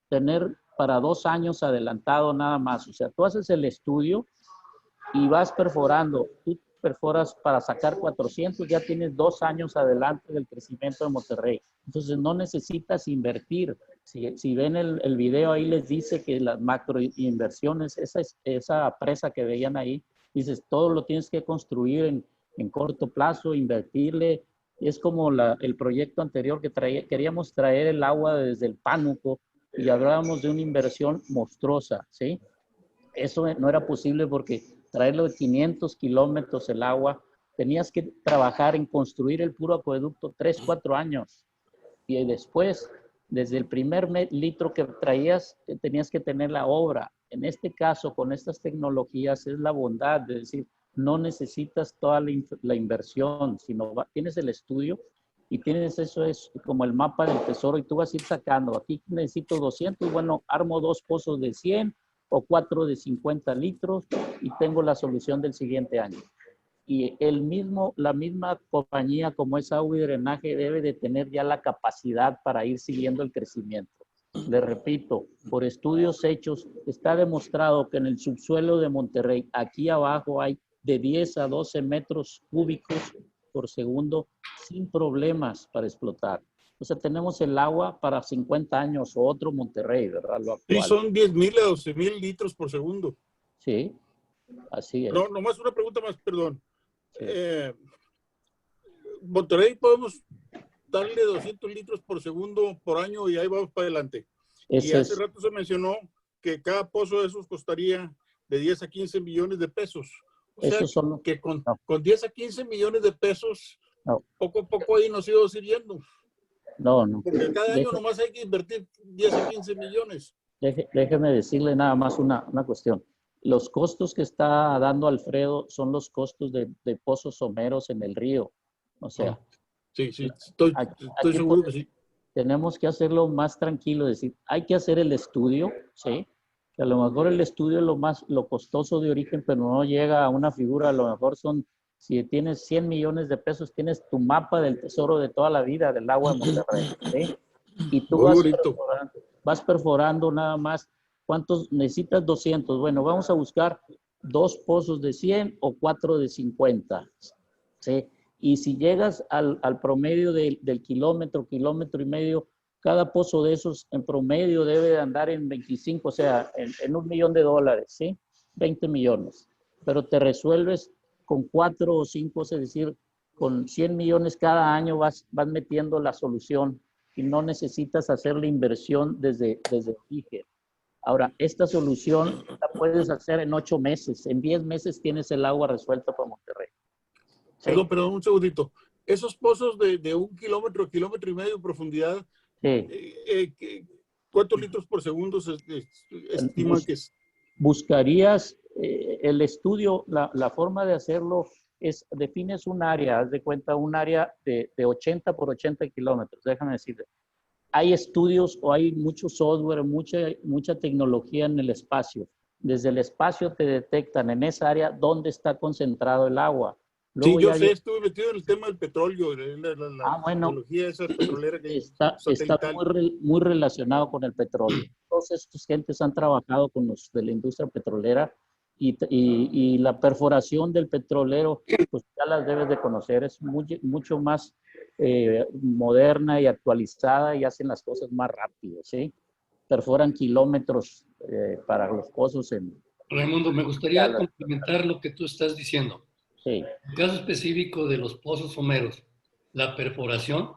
tener para 2 años adelantado nada más. O sea, tú haces el estudio y vas perforando. Tú perforas para sacar 400, ya tienes 2 años adelante del crecimiento de Monterrey. Entonces no necesitas invertir. Si ven el video ahí les dice que las macroinversiones, esa presa que veían ahí, dices, todo lo tienes que construir en corto plazo, invertirle. Es como el proyecto anterior que queríamos traer el agua desde el Pánuco y hablábamos de una inversión monstruosa, ¿sí? Eso no era posible porque traerlo de 500 kilómetros el agua, tenías que trabajar en construir el puro acueducto 3, 4 años. Y después, desde el primer litro que traías, tenías que tener la obra. En este caso, con estas tecnologías, es la bondad de decir, no necesitas toda la inversión, sino tienes el estudio y tienes eso, es como el mapa del tesoro y tú vas a ir sacando. Aquí necesito 200, bueno, armo 2 pozos de 100 o 4 de 50 litros y tengo la solución del siguiente año. Y la misma compañía como es Agua y Drenaje debe de tener ya la capacidad para ir siguiendo el crecimiento. Les repito, por estudios hechos, está demostrado que en el subsuelo de Monterrey, aquí abajo hay de 10 a 12 metros cúbicos por segundo sin problemas para explotar. O sea, tenemos el agua para 50 años o otro Monterrey, ¿verdad? Lo actual. Sí, son 10,000 a 12,000 litros por segundo. Sí, así es. No, nomás una pregunta más, perdón. Sí. Monterrey podemos darle 200 litros por segundo por año y ahí vamos para adelante. Y hace rato se mencionó que cada pozo de esos costaría de 10 a 15 millones de pesos. O sea, que con 10 a 15 millones de pesos, poco a poco ahí nos íbamos sirviendo. No. Porque cada año nomás hay que invertir 10 a 15 millones. Déjeme decirle nada más una cuestión. Los costos que está dando Alfredo son los costos de pozos someros en el río. O sea, sí, estoy seguro que sí. tenemos que hacerlo más tranquilo, es decir, hay que hacer el estudio, ¿sí? Que a lo mejor el estudio es lo costoso de origen, pero no llega a una figura, a lo mejor son, si tienes 100 millones de pesos, tienes tu mapa del tesoro de toda la vida del agua de Monterrey, ¿sí? Y tú vas perforando nada más. ¿Cuántos necesitas? 200. Bueno, vamos a buscar 2 pozos de 100 o 4 de 50, ¿sí? Y si llegas al promedio del kilómetro y medio, cada pozo de esos en promedio debe de andar en 25, o sea, en $1 millón, ¿sí? 20 millones. Pero te resuelves con 4 o 5, es decir, con 100 millones cada año vas metiendo la solución y no necesitas hacer la inversión desde origen. Ahora, esta solución la puedes hacer en 8 meses. En 10 meses tienes el agua resuelta para Monterrey. ¿Sí? Perdón, un segundito. Esos pozos de 1 kilómetro, kilómetro y medio de profundidad, ¿cuántos litros por segundo se estima que es? Buscarías el estudio, la forma de hacerlo es, defines un área, haz de cuenta un área de 80 por 80 kilómetros, déjame decirte. Hay estudios o hay mucho software, mucha tecnología en el espacio. Desde el espacio te detectan en esa área dónde está concentrado el agua. Luego sí, yo sé, estuve metido en el tema del petróleo, bueno, tecnología esa petrolera que está muy relacionado con el petróleo. Todas estas gentes han trabajado con los de la industria petrolera y la perforación del petrolero, pues ya las debes de conocer, es mucho más moderna y actualizada y hacen las cosas más rápido, ¿sí? Perforan kilómetros para los pozos en... Raimundo, me gustaría complementar lo que tú estás diciendo. Sí. En el caso específico de los pozos someros, la perforación,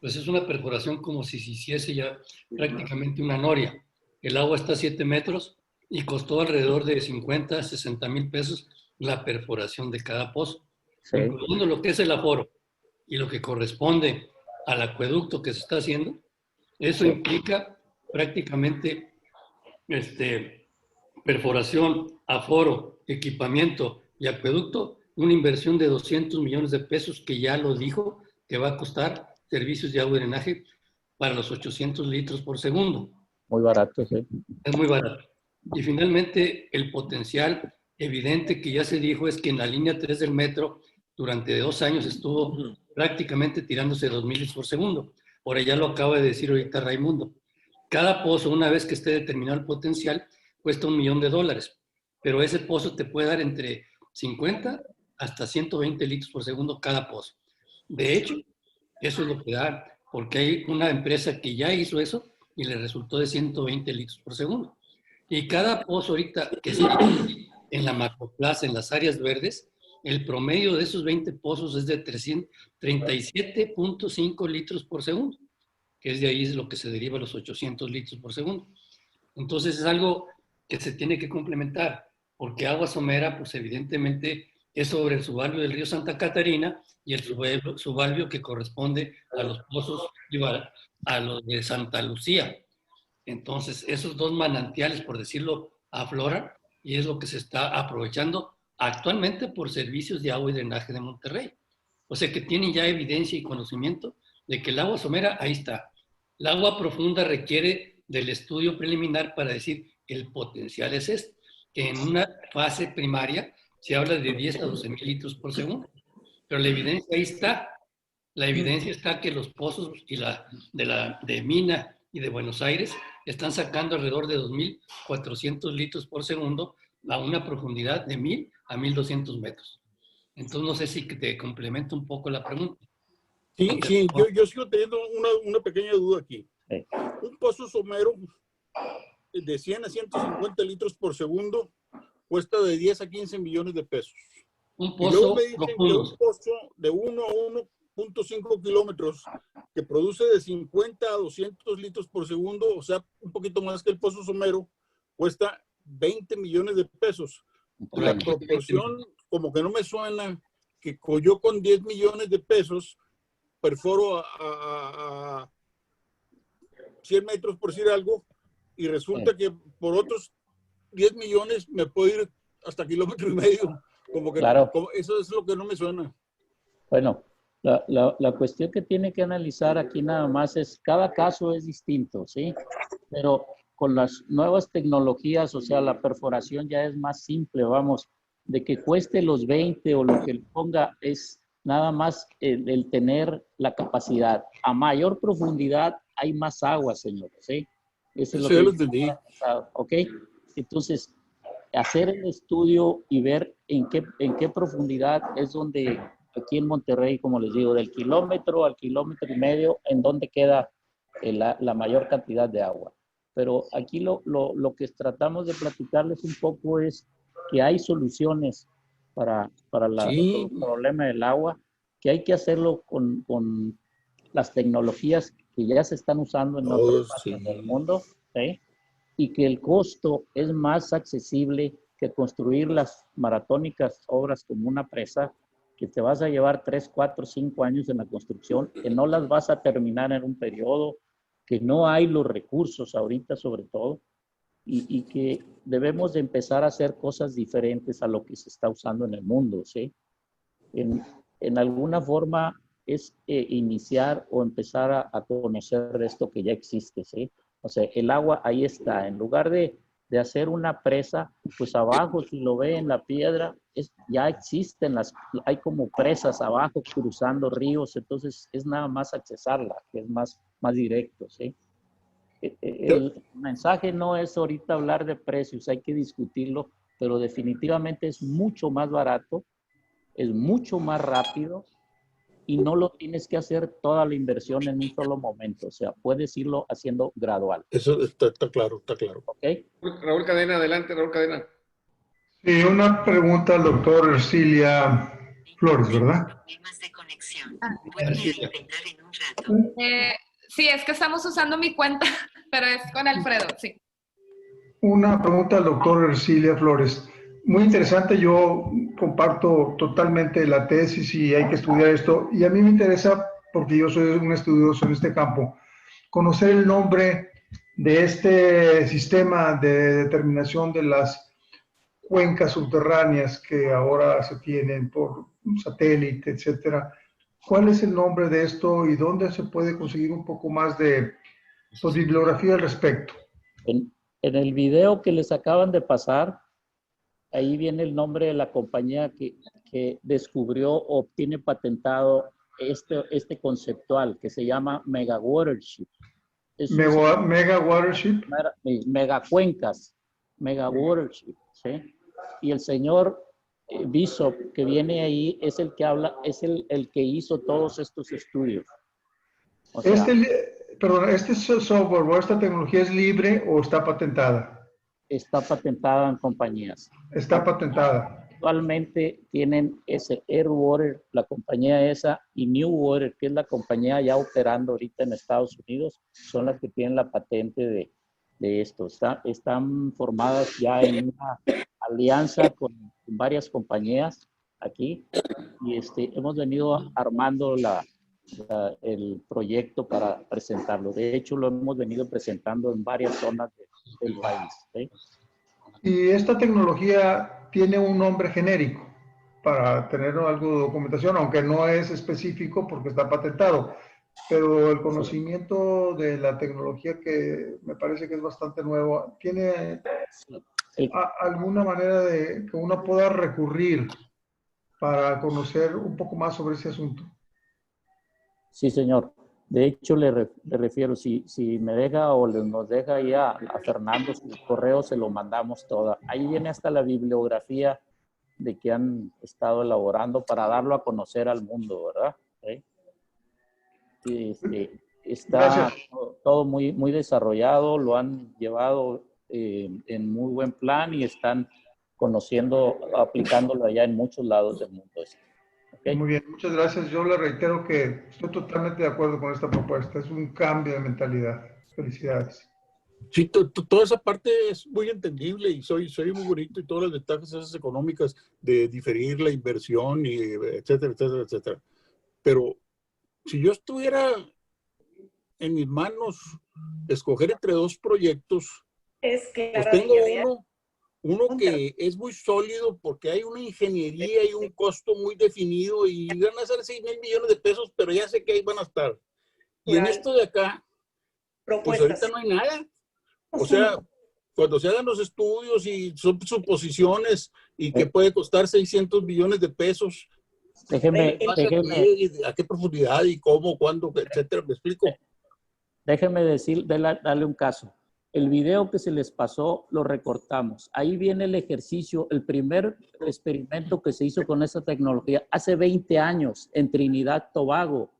pues es una perforación como si se hiciese ya prácticamente una noria. El agua está a 7 metros y costó alrededor de 50, 60 mil pesos la perforación de cada pozo. Sí. Incluyendo lo que es el aforo y lo que corresponde al acueducto que se está haciendo, eso implica prácticamente perforación, aforo, equipamiento y acueducto, una inversión de 200 millones de pesos que ya lo dijo que va a costar servicios de agua y drenaje para los 800 litros por segundo. Muy barato, sí. Es muy barato. Y finalmente, el potencial evidente que ya se dijo es que en la línea 3 del metro, durante 2 años estuvo prácticamente tirándose 2,000 litros por segundo. Ahora ya lo acaba de decir ahorita Raimundo. Cada pozo, una vez que esté determinado el potencial, cuesta $1 millón. Pero ese pozo te puede dar entre 50 hasta 120 litros por segundo cada pozo. De hecho, eso es lo que da, porque hay una empresa que ya hizo eso y le resultó de 120 litros por segundo. Y cada pozo ahorita que se en la macroplaza, en las áreas verdes, el promedio de esos 20 pozos es de 37.5 litros por segundo, que es de ahí lo que se deriva a los 800 litros por segundo. Entonces es algo que se tiene que complementar, porque agua somera, pues evidentemente es sobre el subarvio del río Santa Catarina y el subarvio que corresponde a los pozos, a los de Santa Lucía. Entonces, esos 2 manantiales, por decirlo, afloran y es lo que se está aprovechando actualmente por Servicios de Agua y Drenaje de Monterrey. O sea que tienen ya evidencia y conocimiento de que el agua somera, ahí está. El agua profunda requiere del estudio preliminar para decir el potencial es este, que en una fase primaria se habla de 10 a 12 mil litros por segundo. Pero la evidencia ahí está. La evidencia está que los pozos y de Mina y de Buenos Aires están sacando alrededor de 2.400 litros por segundo a una profundidad de 1.000 a 1.200 metros. Entonces, no sé si te complemento un poco la pregunta. Sí, sí, yo sigo teniendo una pequeña duda aquí. Un pozo somero de 100 a 150 litros por segundo cuesta de 10 a 15 millones de pesos. Un pozo y luego me dicen que un pozo de 1 a 1.5 kilómetros que produce de 50 a 200 litros por segundo, o sea, un poquito más que el pozo somero, cuesta 20 millones de pesos. La proporción, como que no me suena, que yo con 10 millones de pesos perforo a 100 metros, por decir algo, y resulta que por otros 10 millones me puedo ir hasta 1,5 kilómetros. Como que claro. Eso es lo que no me suena. Bueno, La cuestión que tiene que analizar aquí nada más es, cada caso es distinto, ¿sí? Pero con las nuevas tecnologías, o sea, la perforación ya es más simple, vamos, de que cueste los 20 o lo que le ponga es nada más el tener la capacidad. A mayor profundidad hay más agua, señores, ¿sí? Eso es lo ya que lo entendí. ¿ok? Entonces, hacer el estudio y ver en qué profundidad es donde, aquí en Monterrey, como les digo, del kilómetro al kilómetro y medio, en donde queda la mayor cantidad de agua. Pero aquí lo que tratamos de platicarles un poco es que hay soluciones para el problema del agua, que hay que hacerlo con las tecnologías que ya se están usando en otras partes del mundo, ¿sí? Y que el costo es más accesible que construir las maratónicas obras como una presa, que te vas a llevar 3, 4, 5 años en la construcción, que no las vas a terminar en un periodo, que no hay los recursos ahorita sobre todo, y que debemos de empezar a hacer cosas diferentes a lo que se está usando en el mundo, ¿sí? En alguna forma es iniciar o empezar a conocer esto que ya existe, ¿sí? O sea, el agua ahí está. En lugar de hacer una presa, pues abajo, si lo ve en la piedra, ya existen hay como presas abajo cruzando ríos, entonces es nada más accesarla, que es más directo, ¿sí? El mensaje no es ahorita hablar de precios, hay que discutirlo, pero definitivamente es mucho más barato, es mucho más rápido y no lo tienes que hacer toda la inversión en un solo momento. O sea, puedes irlo haciendo gradual. Eso está claro, está claro. ¿Ok? Raúl Cadena, adelante, Raúl Cadena. Sí, una pregunta al doctor Ercilia Flores, ¿verdad? Sí, es que estamos usando mi cuenta, pero es con Alfredo, sí. Una pregunta al doctor Ercilia Flores. Muy interesante, yo comparto totalmente la tesis y hay que estudiar esto. Y a mí me interesa, porque yo soy un estudioso en este campo, conocer el nombre de este sistema de determinación de las cuencas subterráneas que ahora se tienen por satélite, etcétera. ¿Cuál es el nombre de esto y dónde se puede conseguir un poco más de bibliografía al respecto? En el video que les acaban de pasar, ahí viene el nombre de la compañía que descubrió o obtiene patentado este conceptual que se llama Mega Watership. Mega Watership. Mega cuencas, Mega Watership, ¿sí? Y el señor Bishop que viene ahí es el que habla, es el que hizo todos estos estudios. O sea, ¿este software o esta tecnología es libre o está patentada? Está patentada en compañías. Está patentada. Actualmente tienen ese Airwater, la compañía esa, y New Water, que es la compañía ya operando ahorita en Estados Unidos, son las que tienen la patente de esto. Están formadas ya en una alianza con varias compañías aquí y hemos venido armando el proyecto para presentarlo. De hecho, lo hemos venido presentando en varias zonas del país. ¿Sí? Y esta tecnología tiene un nombre genérico para tener algo de documentación, aunque no es específico porque está patentado. Pero el conocimiento de la tecnología, que me parece que es bastante nuevo, ¿tiene alguna manera de que uno pueda recurrir para conocer un poco más sobre ese asunto? Sí, señor. De hecho, le refiero, si me deja o nos deja ahí a Fernando su correo, se lo mandamos toda. Ahí viene hasta la bibliografía de que han estado elaborando para darlo a conocer al mundo, ¿verdad? Está todo muy, muy desarrollado, lo han llevado en muy buen plan y están conociendo, aplicándolo allá en muchos lados del mundo. Okay. Muy bien, muchas gracias. Yo le reitero que estoy totalmente de acuerdo con esta propuesta. Es un cambio de mentalidad. Felicidades. Sí, toda esa parte es muy entendible y soy muy bonito y todas las ventajas esas económicas de diferir la inversión y etcétera, etcétera, etcétera. Pero si yo estuviera en mis manos escoger entre dos proyectos, pues tengo uno Uno que es muy sólido porque hay una ingeniería y un costo muy definido y van a ser 6,000 millones de pesos, pero ya sé que ahí van a estar. Y en esto de acá, pues ahorita no hay nada. O sea, cuando se hagan los estudios y son suposiciones y que puede costar 600 millones de pesos, Déjeme, ¿a qué profundidad y cómo, cuándo, etcétera? ¿Me explico? Déjeme darle un caso. El video que se les pasó lo recortamos. Ahí viene el ejercicio, el primer experimento que se hizo con esa tecnología hace 20 años en Trinidad Tobago.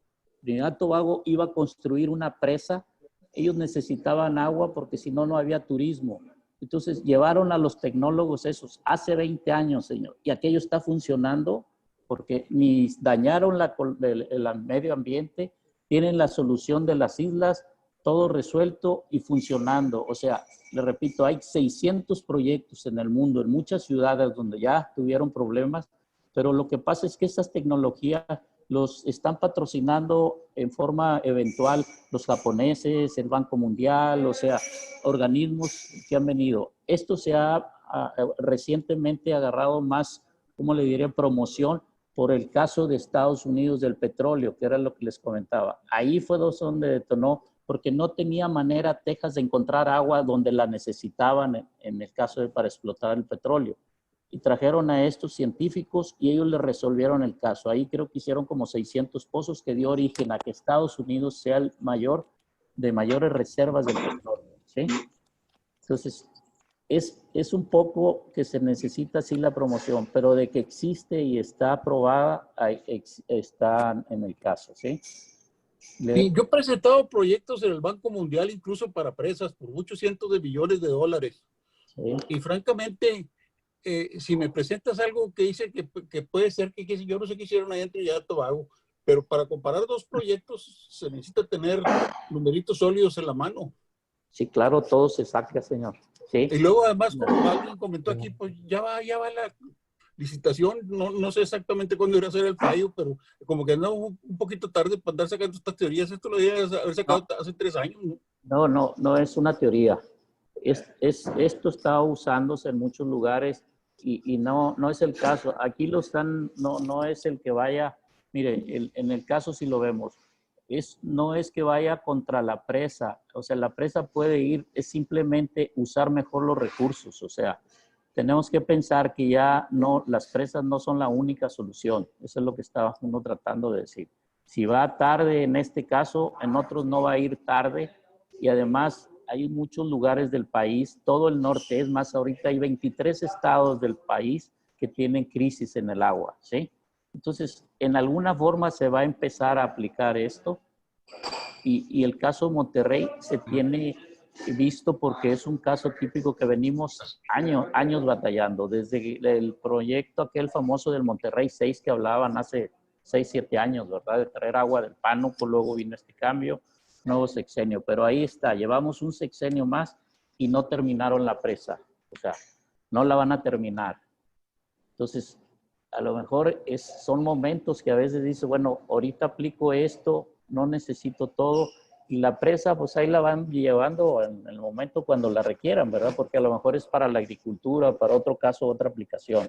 Trinidad Tobago iba a construir una presa. Ellos necesitaban agua porque si no, no había turismo. Entonces llevaron a los tecnólogos esos hace 20 años, señor. Y aquello está funcionando porque ni dañaron el medio ambiente, tienen la solución de las islas, todo resuelto y funcionando. O sea, le repito, hay 600 proyectos en el mundo, en muchas ciudades donde ya tuvieron problemas, pero lo que pasa es que estas tecnologías los están patrocinando en forma eventual los japoneses, el Banco Mundial, o sea, organismos que han venido. Esto se ha recientemente agarrado más, ¿cómo le diría?, promoción por el caso de Estados Unidos del petróleo, que era lo que les comentaba. Ahí fue donde detonó, porque no tenía manera Texas de encontrar agua donde la necesitaban en el caso de para explotar el petróleo. Y trajeron a estos científicos y ellos le resolvieron el caso. Ahí creo que hicieron como 600 pozos que dio origen a que Estados Unidos sea el mayor de mayores reservas del petróleo, ¿sí? Entonces, es un poco que se necesita sí la promoción, pero de que existe y está aprobada, está en el caso, ¿sí? Sí, yo he presentado proyectos en el Banco Mundial, incluso para presas, por muchos cientos de millones de dólares. Sí. Y francamente, si me presentas algo que dice que puede ser que yo no sé qué hicieron ahí en Trinidad y Tobago, pero para comparar dos proyectos se necesita tener numeritos sólidos en la mano. Sí, claro, todo se saca, señor. Sí. Y luego además, como alguien comentó aquí, pues ya va la licitación, no sé exactamente cuándo irá a ser el fallo, pero como que no un poquito tarde para andar sacando estas teorías. Esto lo debía haber sacado hace 3 años, ¿no? No es una teoría. Esto está usándose en muchos lugares y no es el caso. Aquí lo están, no es el que vaya, mire, en el caso si lo vemos, no es que vaya contra la presa, o sea, la presa puede ir, es simplemente usar mejor los recursos, o sea, tenemos que pensar que ya no, las presas no son la única solución, eso es lo que estaba uno tratando de decir. Si va tarde en este caso, en otros no va a ir tarde y además hay muchos lugares del país, todo el norte, es más, ahorita hay 23 estados del país que tienen crisis en el agua, ¿sí? Entonces, en alguna forma se va a empezar a aplicar esto y el caso de Monterrey se tiene visto porque es un caso típico que venimos años batallando, desde el proyecto aquel famoso del Monterrey 6 que hablaban hace 6, 7 años, ¿verdad? De traer agua del Pánuco, luego vino este cambio, nuevo sexenio, pero ahí está, llevamos un sexenio más y no terminaron la presa, o sea, no la van a terminar. Entonces, a lo mejor son momentos que a veces dice, bueno, ahorita aplico esto, no necesito todo, y la presa, pues ahí la van llevando en el momento cuando la requieran, ¿verdad? Porque a lo mejor es para la agricultura, para otro caso, otra aplicación.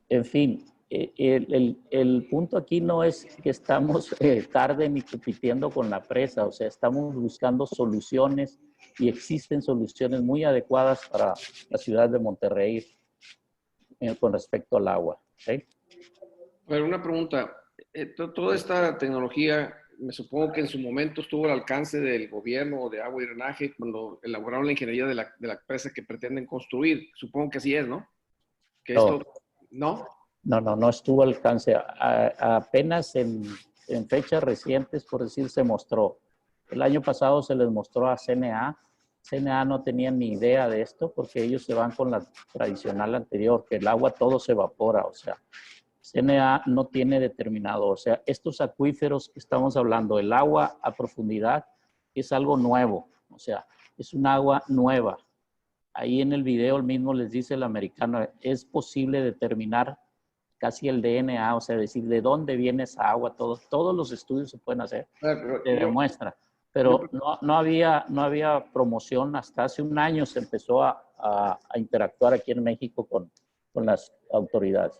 En fin, el punto aquí no es que estamos tarde ni compitiendo con la presa, o sea, estamos buscando soluciones y existen soluciones muy adecuadas para la ciudad de Monterrey con respecto al agua. ¿Sí? Pero una pregunta, toda esta tecnología, me supongo que en su momento estuvo al alcance del gobierno de agua y drenaje cuando elaboraron la ingeniería de la presa que pretenden construir. Supongo que así es, ¿no? Que No. esto, ¿no? No estuvo al alcance. Apenas en fechas recientes, por decir, se mostró. El año pasado se les mostró a CNA. CNA no tenía ni idea de esto porque ellos se van con la tradicional anterior, que el agua todo se evapora, o sea, CNA no tiene determinado, o sea, estos acuíferos que estamos hablando, el agua a profundidad es algo nuevo, o sea, es un agua nueva. Ahí en el video el mismo les dice el americano, es posible determinar casi el DNA, o sea, decir de dónde viene esa agua, todos los estudios se pueden hacer, se demuestra. Pero no había promoción. Hasta hace un año se empezó a interactuar aquí en México con las autoridades.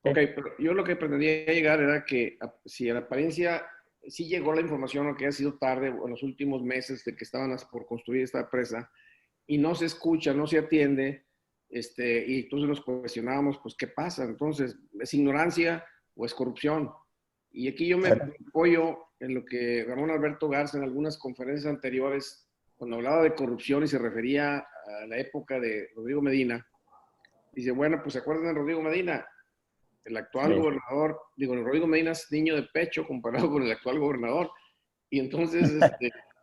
Ok, pero yo lo que pretendía llegar era que si en apariencia sí llegó la información, aunque ha sido tarde en los últimos meses de que estaban por construir esta presa, y no se escucha, no se atiende, y entonces nos cuestionábamos, pues, ¿qué pasa? Entonces, ¿es ignorancia o es corrupción? Y aquí yo me apoyo en lo que Ramón Alberto Garza en algunas conferencias anteriores, cuando hablaba de corrupción y se refería a la época de Rodrigo Medina, dice, bueno, pues, ¿se acuerdan de Rodrigo Medina? El actual gobernador, Rodrigo Medina es niño de pecho comparado con el actual gobernador. Y entonces,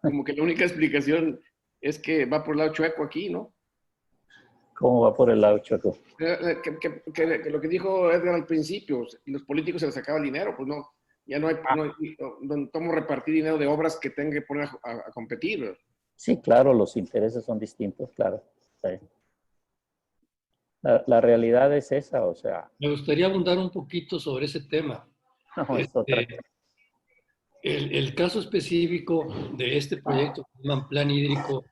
como que la única explicación es que va por el lado chueco aquí, ¿no? ¿Cómo va por el lado chueco? Que lo que dijo Edgar al principio, los políticos se les acaba el dinero, pues no, ya no hay cómo repartir dinero de obras que tengan que poner a competir, ¿verdad? Sí, claro, los intereses son distintos, claro. Sí. La realidad es esa, o sea. Me gustaría abundar un poquito sobre ese tema. No, es otra. El caso específico de este proyecto, que se llama Plan Hídrico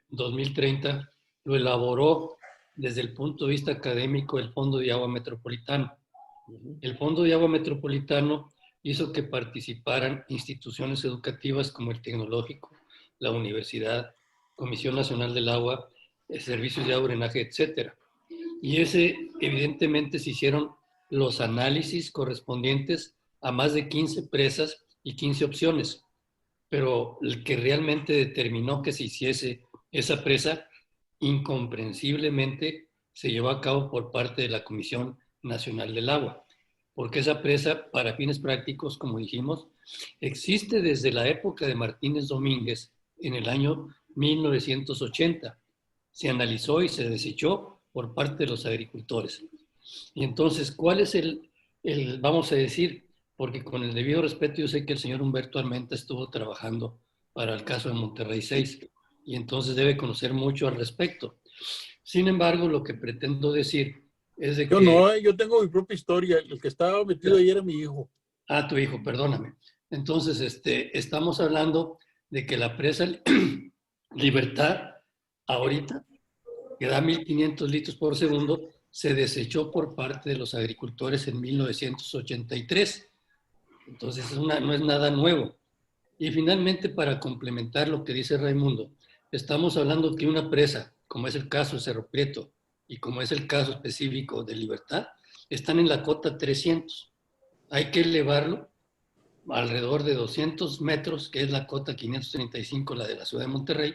2030, lo elaboró desde el punto de vista académico el Fondo de Agua Metropolitano. El Fondo de Agua Metropolitano hizo que participaran instituciones educativas como el Tecnológico, la Universidad, Comisión Nacional del Agua, Servicios de Agua, Drenaje, etc. Y evidentemente se hicieron los análisis correspondientes a más de 15 presas y 15 opciones. Pero el que realmente determinó que se hiciese esa presa, incomprensiblemente se llevó a cabo por parte de la Comisión Nacional del Agua. Porque esa presa, para fines prácticos, como dijimos, existe desde la época de Martínez Domínguez, en el año 1980. Se analizó y se desechó por parte de los agricultores. Y entonces, ¿cuál es vamos a decir, porque con el debido respeto yo sé que el señor Humberto Armenta estuvo trabajando para el caso de Monterrey 6 y entonces debe conocer mucho al respecto. Sin embargo, lo que pretendo decir es de que... Yo tengo mi propia historia. El que estaba metido ahí era mi hijo. Ah, tu hijo, perdóname. Entonces, estamos hablando de que la presa Libertad, ahorita, que da 1.500 litros por segundo, se desechó por parte de los agricultores en 1983. Entonces, no es nada nuevo. Y finalmente, para complementar lo que dice Raimundo, estamos hablando que una presa, como es el caso de Cerro Prieto y como es el caso específico de Libertad, están en la cota 300. Hay que elevarlo alrededor de 200 metros, que es la cota 535, la de la ciudad de Monterrey,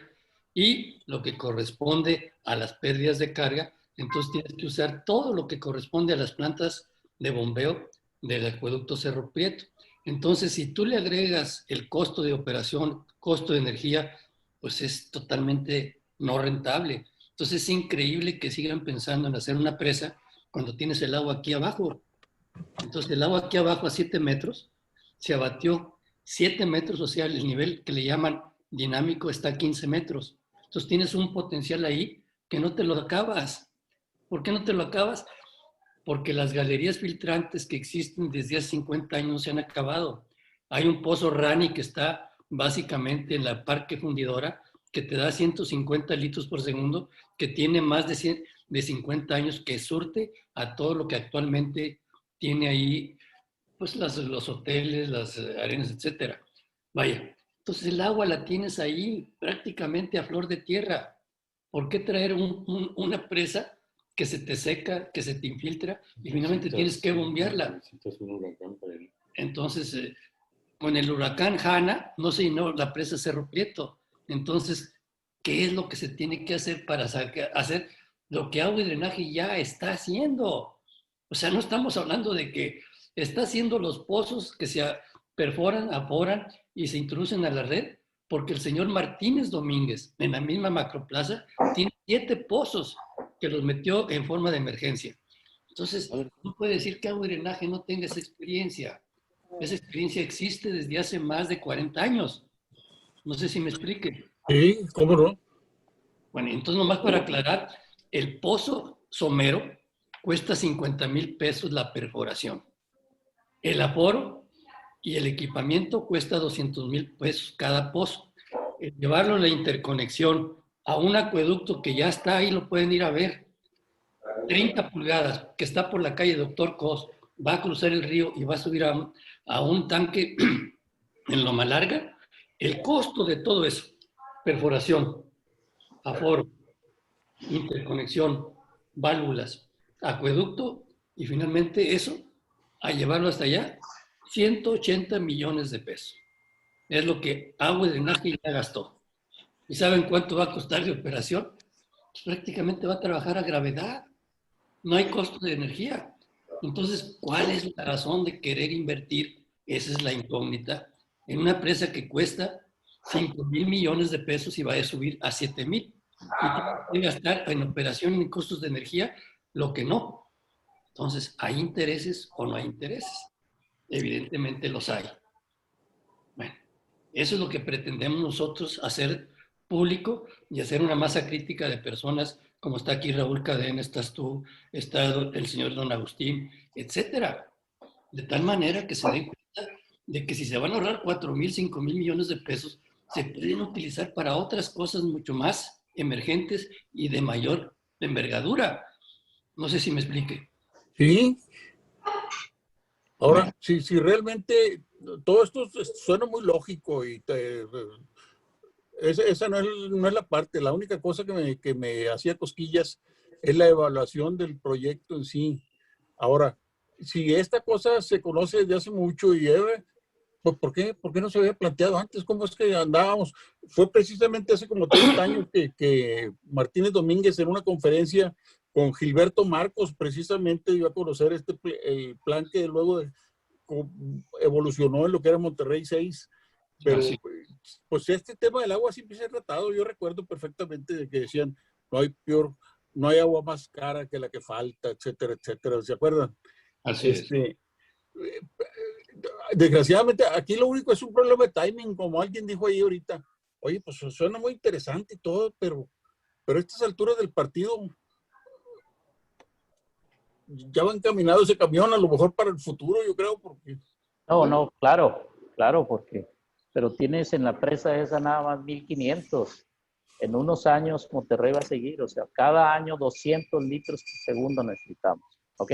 y lo que corresponde a las pérdidas de carga, entonces tienes que usar todo lo que corresponde a las plantas de bombeo del acueducto Cerro Prieto. Entonces, si tú le agregas el costo de operación, costo de energía, pues es totalmente no rentable. Entonces es increíble que sigan pensando en hacer una presa cuando tienes el agua aquí abajo. Entonces el agua aquí abajo a 7 metros se abatió 7 metros, o sea, el nivel que le llaman dinámico está a 15 metros. Entonces tienes un potencial ahí que no te lo acabas. ¿Por qué no te lo acabas? Porque las galerías filtrantes que existen desde hace 50 años no se han acabado. Hay un pozo Rani que está básicamente en la Parque Fundidora, que te da 150 litros por segundo, que tiene más de 50 años, que surte a todo lo que actualmente tiene ahí, pues los hoteles, las arenas, etc. Vaya, entonces el agua la tienes ahí prácticamente a flor de tierra. ¿Por qué traer una presa que se te seca, que se te infiltra y finalmente tienes que bombearla? Entonces, con el huracán Hanna no se llenó la presa Cerro Prieto. Entonces, ¿qué es lo que se tiene que hacer para hacer lo que Agua y Drenaje ya está haciendo? O sea, no estamos hablando de que está haciendo los pozos que se perforan, aporan y se introducen a la red, porque el señor Martínez Domínguez, en la misma macroplaza, tiene 7 pozos que los metió en forma de emergencia. Entonces, no puede decir que Agua y Drenaje no tenga esa experiencia. Esa experiencia existe desde hace más de 40 años. No sé si me explique. Sí, ¿cómo no? Bueno, entonces nomás para aclarar, el pozo somero cuesta 50,000 pesos la perforación. El aforo y el equipamiento cuesta 200,000 pesos cada pozo. El llevarlo a la interconexión a un acueducto que ya está ahí, lo pueden ir a ver, 30 pulgadas, que está por la calle Doctor Cos, va a cruzar el río y va a subir a un tanque en Loma Larga. El costo de todo eso, perforación, aforo, interconexión, válvulas, acueducto y finalmente eso, a llevarlo hasta allá, 180 millones de pesos. Es lo que Agua y Drenaje ya gastó. ¿Y saben cuánto va a costar de operación? Pues prácticamente va a trabajar a gravedad. No hay costo de energía. Entonces, ¿cuál es la razón de querer invertir? Esa es la incógnita. En una presa que cuesta 5,000 millones de pesos y va a subir a 7,000. Y tiene que gastar en operación y en costos de energía lo que no. Entonces, ¿hay intereses o no hay intereses? Evidentemente los hay. Bueno, eso es lo que pretendemos nosotros hacer público y hacer una masa crítica de personas como está aquí Raúl Cadena, estás tú, está el señor Don Agustín, etcétera. De tal manera que se den cuenta de que si se van a ahorrar 4,000, 5,000 millones de pesos, se pueden utilizar para otras cosas mucho más emergentes y de mayor envergadura. No sé si me explique. Sí. Ahora, si realmente todo esto suena muy lógico y esa no es la parte. La única cosa que me hacía cosquillas es la evaluación del proyecto en sí. Ahora, si esta cosa se conoce desde hace mucho y pues ¿por qué no se había planteado antes? ¿Cómo es que andábamos? Fue precisamente hace como 30 años que Martínez Domínguez en una conferencia con Gilberto Marcos precisamente iba a conocer el plan que luego evolucionó en lo que era Monterrey 6. Pero pues este tema del agua siempre se ha tratado. Yo recuerdo perfectamente de que decían no hay agua más cara que la que falta, etcétera, etcétera. ¿Se acuerdan? Así es. Desgraciadamente, aquí lo único es un problema de timing, como alguien dijo ahí ahorita. Oye, pues suena muy interesante y todo, pero a estas alturas del partido ya va encaminado ese camión, a lo mejor para el futuro, yo creo, porque... No, claro, porque... Pero tienes en la presa esa nada más 1,500. En unos años Monterrey va a seguir, o sea, cada año 200 litros por segundo necesitamos, ¿ok?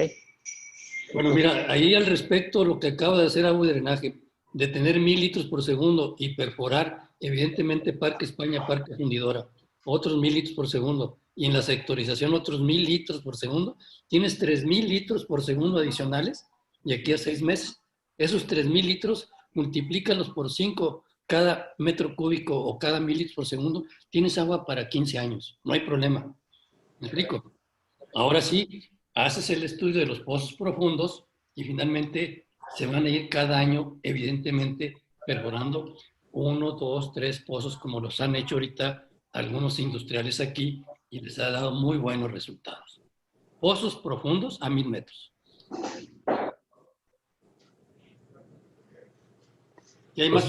Bueno, mira, ahí al respecto, lo que acaba de hacer Agua y Drenaje, de tener 1,000 litros por segundo y perforar, evidentemente, Parque España, Parque Fundidora, otros 1,000 litros por segundo, y en la sectorización otros 1,000 litros por segundo, tienes 3,000 litros por segundo adicionales, y aquí a 6 meses. Esos 3,000 litros, multiplícalos por 5 cada metro cúbico o cada 1,000 litros por segundo, tienes agua para 15 años, no hay problema. ¿Me explico? Ahora sí, haces el estudio de los pozos profundos y finalmente se van a ir cada año, evidentemente, perforando 1, 2, 3 pozos como los han hecho ahorita algunos industriales aquí y les ha dado muy buenos resultados. Pozos profundos a 1,000 metros. ¿Y hay más?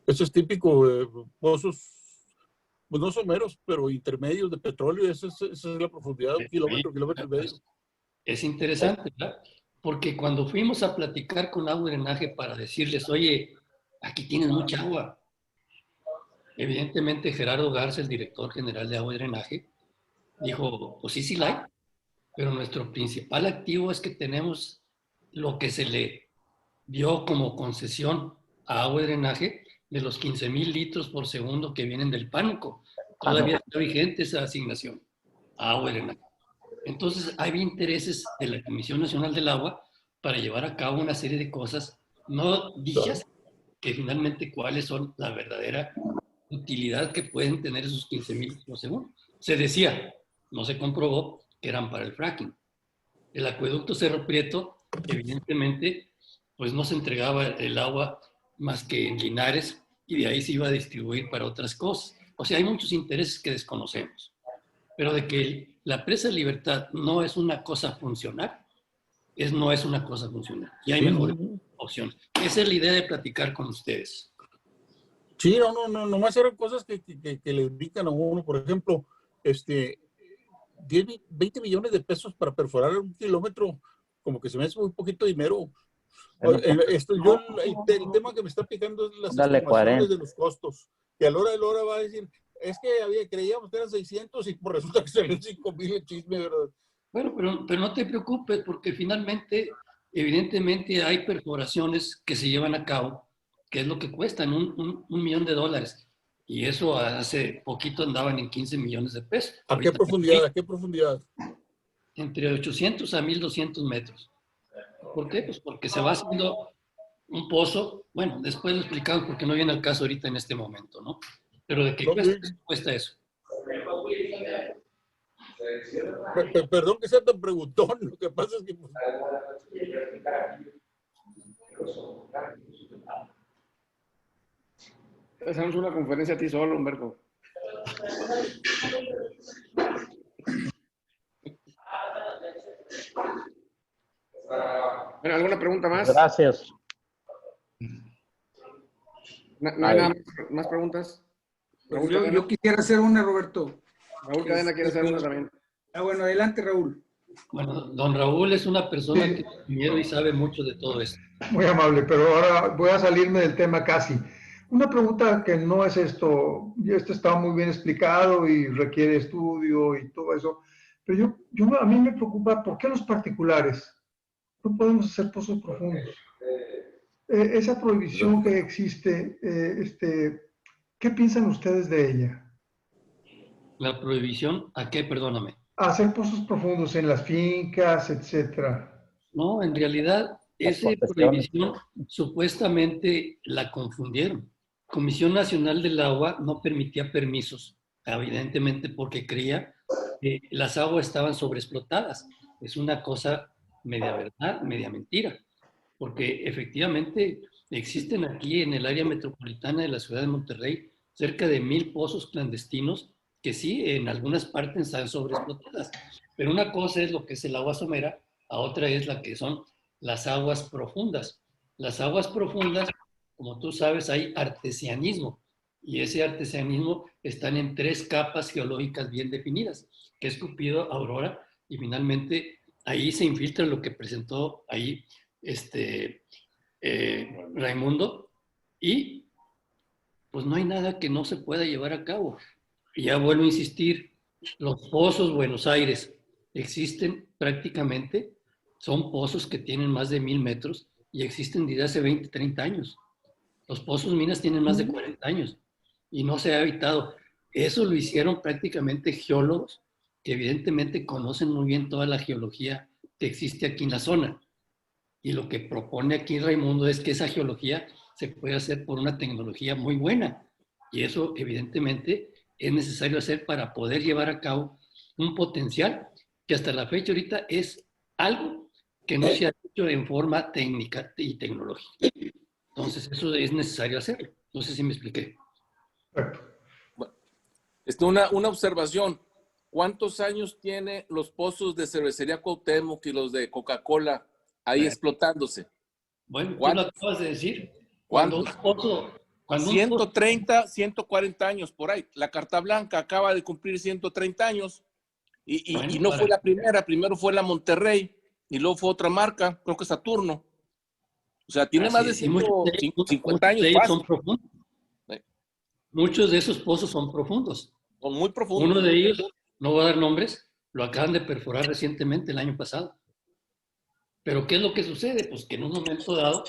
Eso es típico, pozos, pues no someros, pero intermedios de petróleo. Esa es la profundidad de un kilómetro y medio. Es interesante, ¿verdad? Porque cuando fuimos a platicar con Agua y Drenaje para decirles, oye, aquí tienes mucha agua. Evidentemente Gerardo Garza, el director general de Agua y Drenaje, dijo, pues sí la hay, pero nuestro principal activo es que tenemos lo que se le dio como concesión a Agua y Drenaje de los 15,000 litros por segundo que vienen del Pánuco. Todavía está vigente esa asignación a Agua y Drenaje. Entonces, hay intereses de la Comisión Nacional del Agua para llevar a cabo una serie de cosas no dichas, que finalmente cuáles son la verdadera utilidad que pueden tener esos 15,000 por segundo. Se decía, no se comprobó, que eran para el fracking. El acueducto Cerro Prieto, evidentemente, pues no se entregaba el agua más que en Linares y de ahí se iba a distribuir para otras cosas. O sea, hay muchos intereses que desconocemos. Pero de que la presa Libertad no es una cosa funcional, no es una cosa funcional. Y hay mejores opciones. Esa es la idea de platicar con ustedes. Sí, no más eran cosas que le indican a uno. Por ejemplo, 20 millones de pesos para perforar 1 kilómetro, como que se me hace muy poquito dinero. El tema que me está picando es las estimaciones de los costos. Que a la hora de la hora va a decir, es que creíamos que eran 600 y pues resulta que salió 5,000 el chisme, ¿verdad? Bueno, pero no te preocupes porque finalmente, evidentemente hay perforaciones que se llevan a cabo, que es lo que cuestan, $1 millón. Y eso hace poquito andaban en 15 millones de pesos. ¿A qué profundidad? ¿A qué profundidad? Entre 800 a 1200 metros. ¿Por qué? Pues porque se va haciendo un pozo. Bueno, después lo explicamos porque no viene al caso ahorita en este momento, ¿no? Pero de qué cuesta eso. Perdón que sea tan preguntón, lo que pasa es que... Hacemos una conferencia a ti solo, Humberto. Bueno, ¿alguna pregunta más? Gracias. ¿No hay nada más preguntas? Yo quisiera hacer una, Roberto. Raúl Cadena quiere hacer una también. Bueno, adelante, Raúl. Bueno, don Raúl es una persona que es ingeniero y sabe mucho de todo esto. Muy amable, pero ahora voy a salirme del tema casi. Una pregunta que no es esto, esto está muy bien explicado y requiere estudio y todo eso, pero a mí me preocupa, ¿por qué los particulares no podemos hacer pozos profundos? Esa prohibición que existe, ¿qué piensan ustedes de ella? ¿La prohibición a qué? Perdóname. Hacer pozos profundos en las fincas, etcétera. No, en realidad, esa prohibición supuestamente la confundieron. Comisión Nacional del Agua no permitía permisos, evidentemente porque creía que las aguas estaban sobreexplotadas. Es una cosa media verdad, media mentira, porque efectivamente existen aquí en el área metropolitana de la ciudad de Monterrey cerca de 1,000 pozos clandestinos que sí, en algunas partes están sobreexplotadas. Pero una cosa es lo que es el agua somera, a otra es la que son las aguas profundas. Las aguas profundas, como tú sabes, hay artesianismo, y ese artesianismo están en 3 capas geológicas bien definidas, que es Cupido, Aurora, y finalmente ahí se infiltra lo que presentó ahí Raimundo, y pues no hay nada que no se pueda llevar a cabo. Y ya vuelvo a insistir, los pozos Buenos Aires existen prácticamente, son pozos que tienen más de 1,000 metros y existen desde hace 20, 30 años. Los pozos minas tienen más de 40 años y no se ha habitado. Eso lo hicieron prácticamente geólogos que evidentemente conocen muy bien toda la geología que existe aquí en la zona. Y lo que propone aquí Raimundo es que esa geología se puede hacer por una tecnología muy buena. Y eso evidentemente es necesario hacer para poder llevar a cabo un potencial que hasta la fecha ahorita es algo que no se ha hecho en forma técnica y tecnológica. Entonces eso es necesario hacerlo. No sé si me expliqué. Bueno, una observación. ¿Cuántos años tiene los pozos de Cervecería Cuauhtémoc y los de Coca-Cola ahí explotándose? Bueno, tú lo acabas de decir. Cuando 130, 140 años por ahí. La Carta Blanca acaba de cumplir 130 años y no fue la primera. Primero fue la Monterrey y luego fue otra marca, creo que Saturno. O sea, tiene más de 150 años. Muchos de esos pozos son profundos. Son muy profundos. Uno de ellos, no voy a dar nombres, lo acaban de perforar recientemente, el año pasado. Pero ¿qué es lo que sucede? Pues que en un momento dado,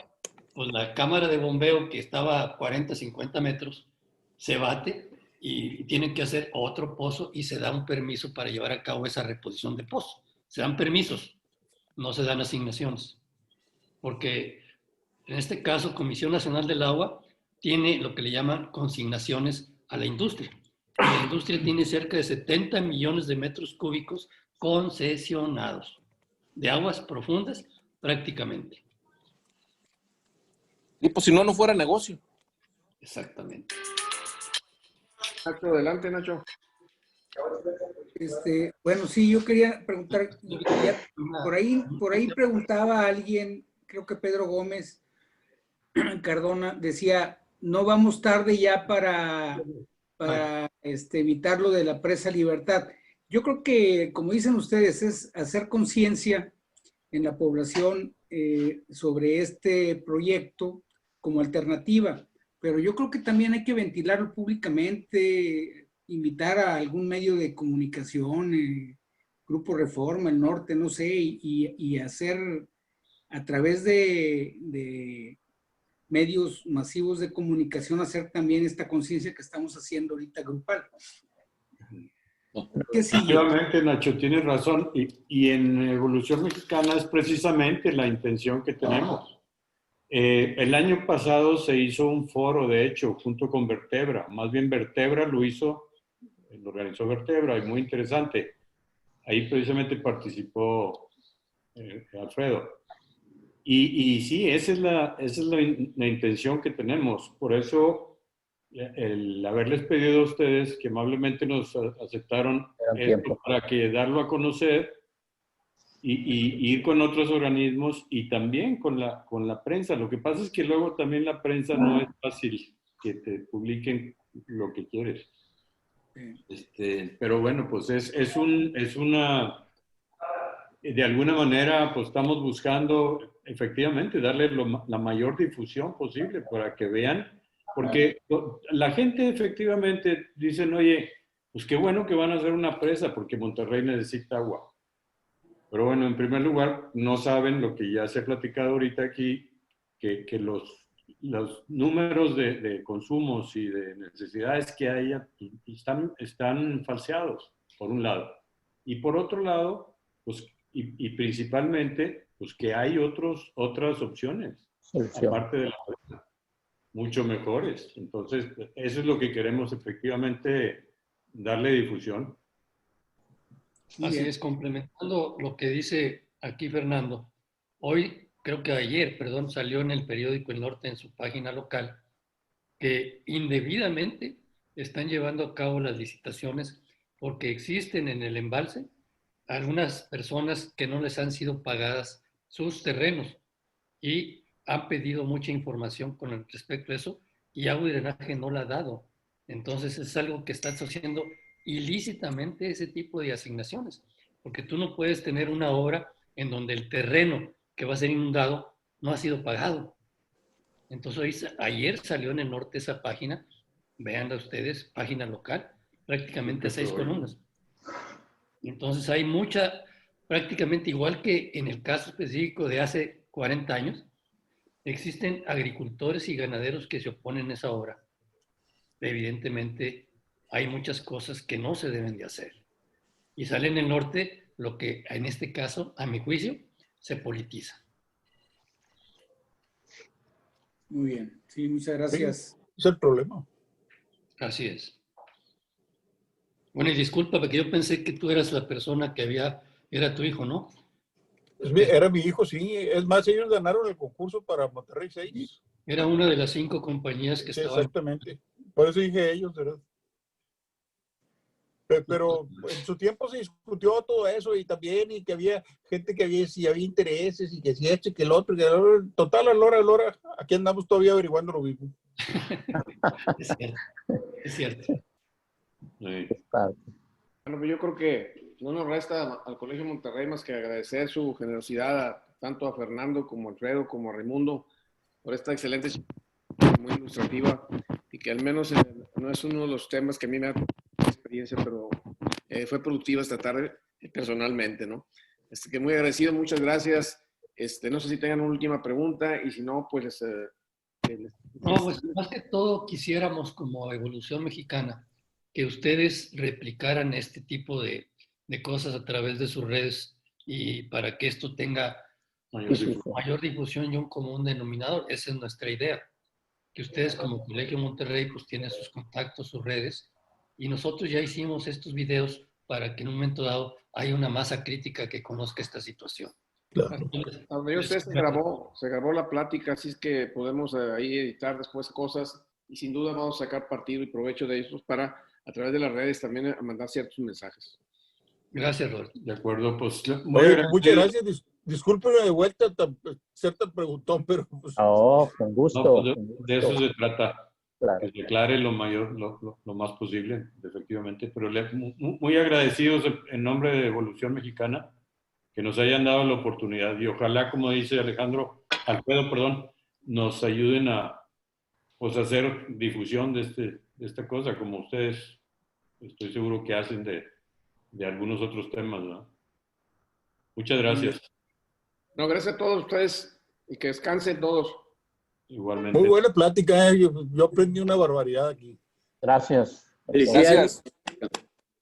pues la cámara de bombeo que estaba a 40, 50 metros, se bate y tienen que hacer otro pozo y se da un permiso para llevar a cabo esa reposición de pozo. Se dan permisos, no se dan asignaciones. Porque en este caso, Comisión Nacional del Agua tiene lo que le llaman consignaciones a la industria. La industria tiene cerca de 70 millones de metros cúbicos concesionados de aguas profundas prácticamente. Y pues si no, no fuera negocio. Exactamente. Nacho, adelante, Nacho. Bueno, sí, yo quería preguntar, por ahí preguntaba a alguien, creo que Pedro Gómez Cardona, decía, no vamos tarde ya para evitar lo de la presa Libertad. Yo creo que, como dicen ustedes, es hacer conciencia en la población sobre este proyecto como alternativa, pero yo creo que también hay que ventilarlo públicamente, invitar a algún medio de comunicación, Grupo Reforma, El Norte, no sé, y hacer a través de medios masivos de comunicación, hacer también esta conciencia que estamos haciendo ahorita grupal. Efectivamente, Nacho, tienes razón. Y en Evolución Mexicana es precisamente la intención que tenemos. El año pasado se hizo un foro, de hecho, junto con Vertebra. Más bien Vertebra lo organizó Vertebra, y muy interesante. Ahí precisamente participó Alfredo. Y sí, esa es la intención que tenemos. Por eso, el haberles pedido a ustedes que amablemente nos aceptaron esto para que darlo a conocer y ir con otros organismos y también con la prensa. Lo que pasa es que luego también la prensa no es fácil que te publiquen lo que quieres. Pero bueno, pues es una... De alguna manera, pues estamos buscando efectivamente darle la mayor difusión posible para que vean, porque la gente efectivamente dicen, oye, pues qué bueno que van a hacer una presa porque Monterrey necesita agua. Pero bueno, en primer lugar, no saben lo que ya se ha platicado ahorita aquí, que los números de consumos y de necesidades que hay están falseados, por un lado. Y por otro lado, pues, y principalmente, pues que hay otras opciones, aparte de la presa, mucho mejores. Entonces, eso es lo que queremos efectivamente darle difusión. Así es, complementando lo que dice aquí Fernando, creo que ayer, salió en el periódico El Norte, en su página local, que indebidamente están llevando a cabo las licitaciones porque existen en el embalse algunas personas que no les han sido pagadas sus terrenos y han pedido mucha información con respecto a eso y Agua y Drenaje no la ha dado. Entonces es algo que estás haciendo ilícitamente, ese tipo de asignaciones, porque tú no puedes tener una obra en donde el terreno que va a ser inundado no ha sido pagado. Entonces ayer salió en El Norte esa página, véanla ustedes, página local, prácticamente 6 columnas. Entonces hay prácticamente igual que en el caso específico de hace 40 años, existen agricultores y ganaderos que se oponen a esa obra. Evidentemente hay muchas cosas que no se deben de hacer. Y sale en El Norte lo que en este caso, a mi juicio, se politiza. Muy bien, sí, muchas gracias. Sí, es el problema. Así es. Bueno, y disculpa, porque yo pensé que tú eras la persona que era tu hijo, ¿no? Era mi hijo, sí. Es más, ellos ganaron el concurso para Monterrey 6. Era una de las 5 compañías que estaban. Exactamente. Por eso dije ellos, ¿verdad? Pero en su tiempo se discutió todo eso y también y que había gente que si había intereses y que si esto y que el otro. Total, a Lora, aquí andamos todavía averiguando lo mismo. Es cierto, es cierto. Sí. Bueno, pues yo creo que no nos resta al Colegio Monterrey más que agradecer su generosidad tanto a Fernando como a Alfredo como a Raimundo por esta excelente, muy ilustrativa y que al menos no es uno de los temas que a mí me ha dado experiencia, pero fue productiva esta tarde personalmente, ¿no? Que muy agradecido, muchas gracias. No sé si tengan una última pregunta y si no, pues No, pues más que todo quisiéramos como Evolución Mexicana que ustedes replicaran este tipo de cosas a través de sus redes y para que esto tenga mayor difusión y un común denominador. Esa es nuestra idea. Que ustedes como Colegio Monterrey pues tienen sus contactos, sus redes y nosotros ya hicimos estos videos para que en un momento dado haya una masa crítica que conozca esta situación. Claro. Se grabó la plática, así es que podemos ahí editar después cosas y sin duda vamos a sacar partido y provecho de ellos para a través de las redes también mandar ciertos mensajes. Gracias, Roberto. De acuerdo, pues. Muchas gracias. Discúlpenme de vuelta ser tan preguntón, pero... Pues, con gusto. No, pues de eso se trata. Claro. Que se aclare lo más posible, efectivamente. Pero muy agradecidos en nombre de Evolución Mexicana que nos hayan dado la oportunidad y ojalá, como dice Alfredo, perdón, nos ayuden a pues, hacer difusión de esta cosa, como ustedes estoy seguro que hacen de algunos otros temas, ¿no? Muchas gracias. No, gracias a todos ustedes y que descansen todos. Igualmente. Muy buena plática, yo aprendí una barbaridad aquí. Gracias. Felicidades.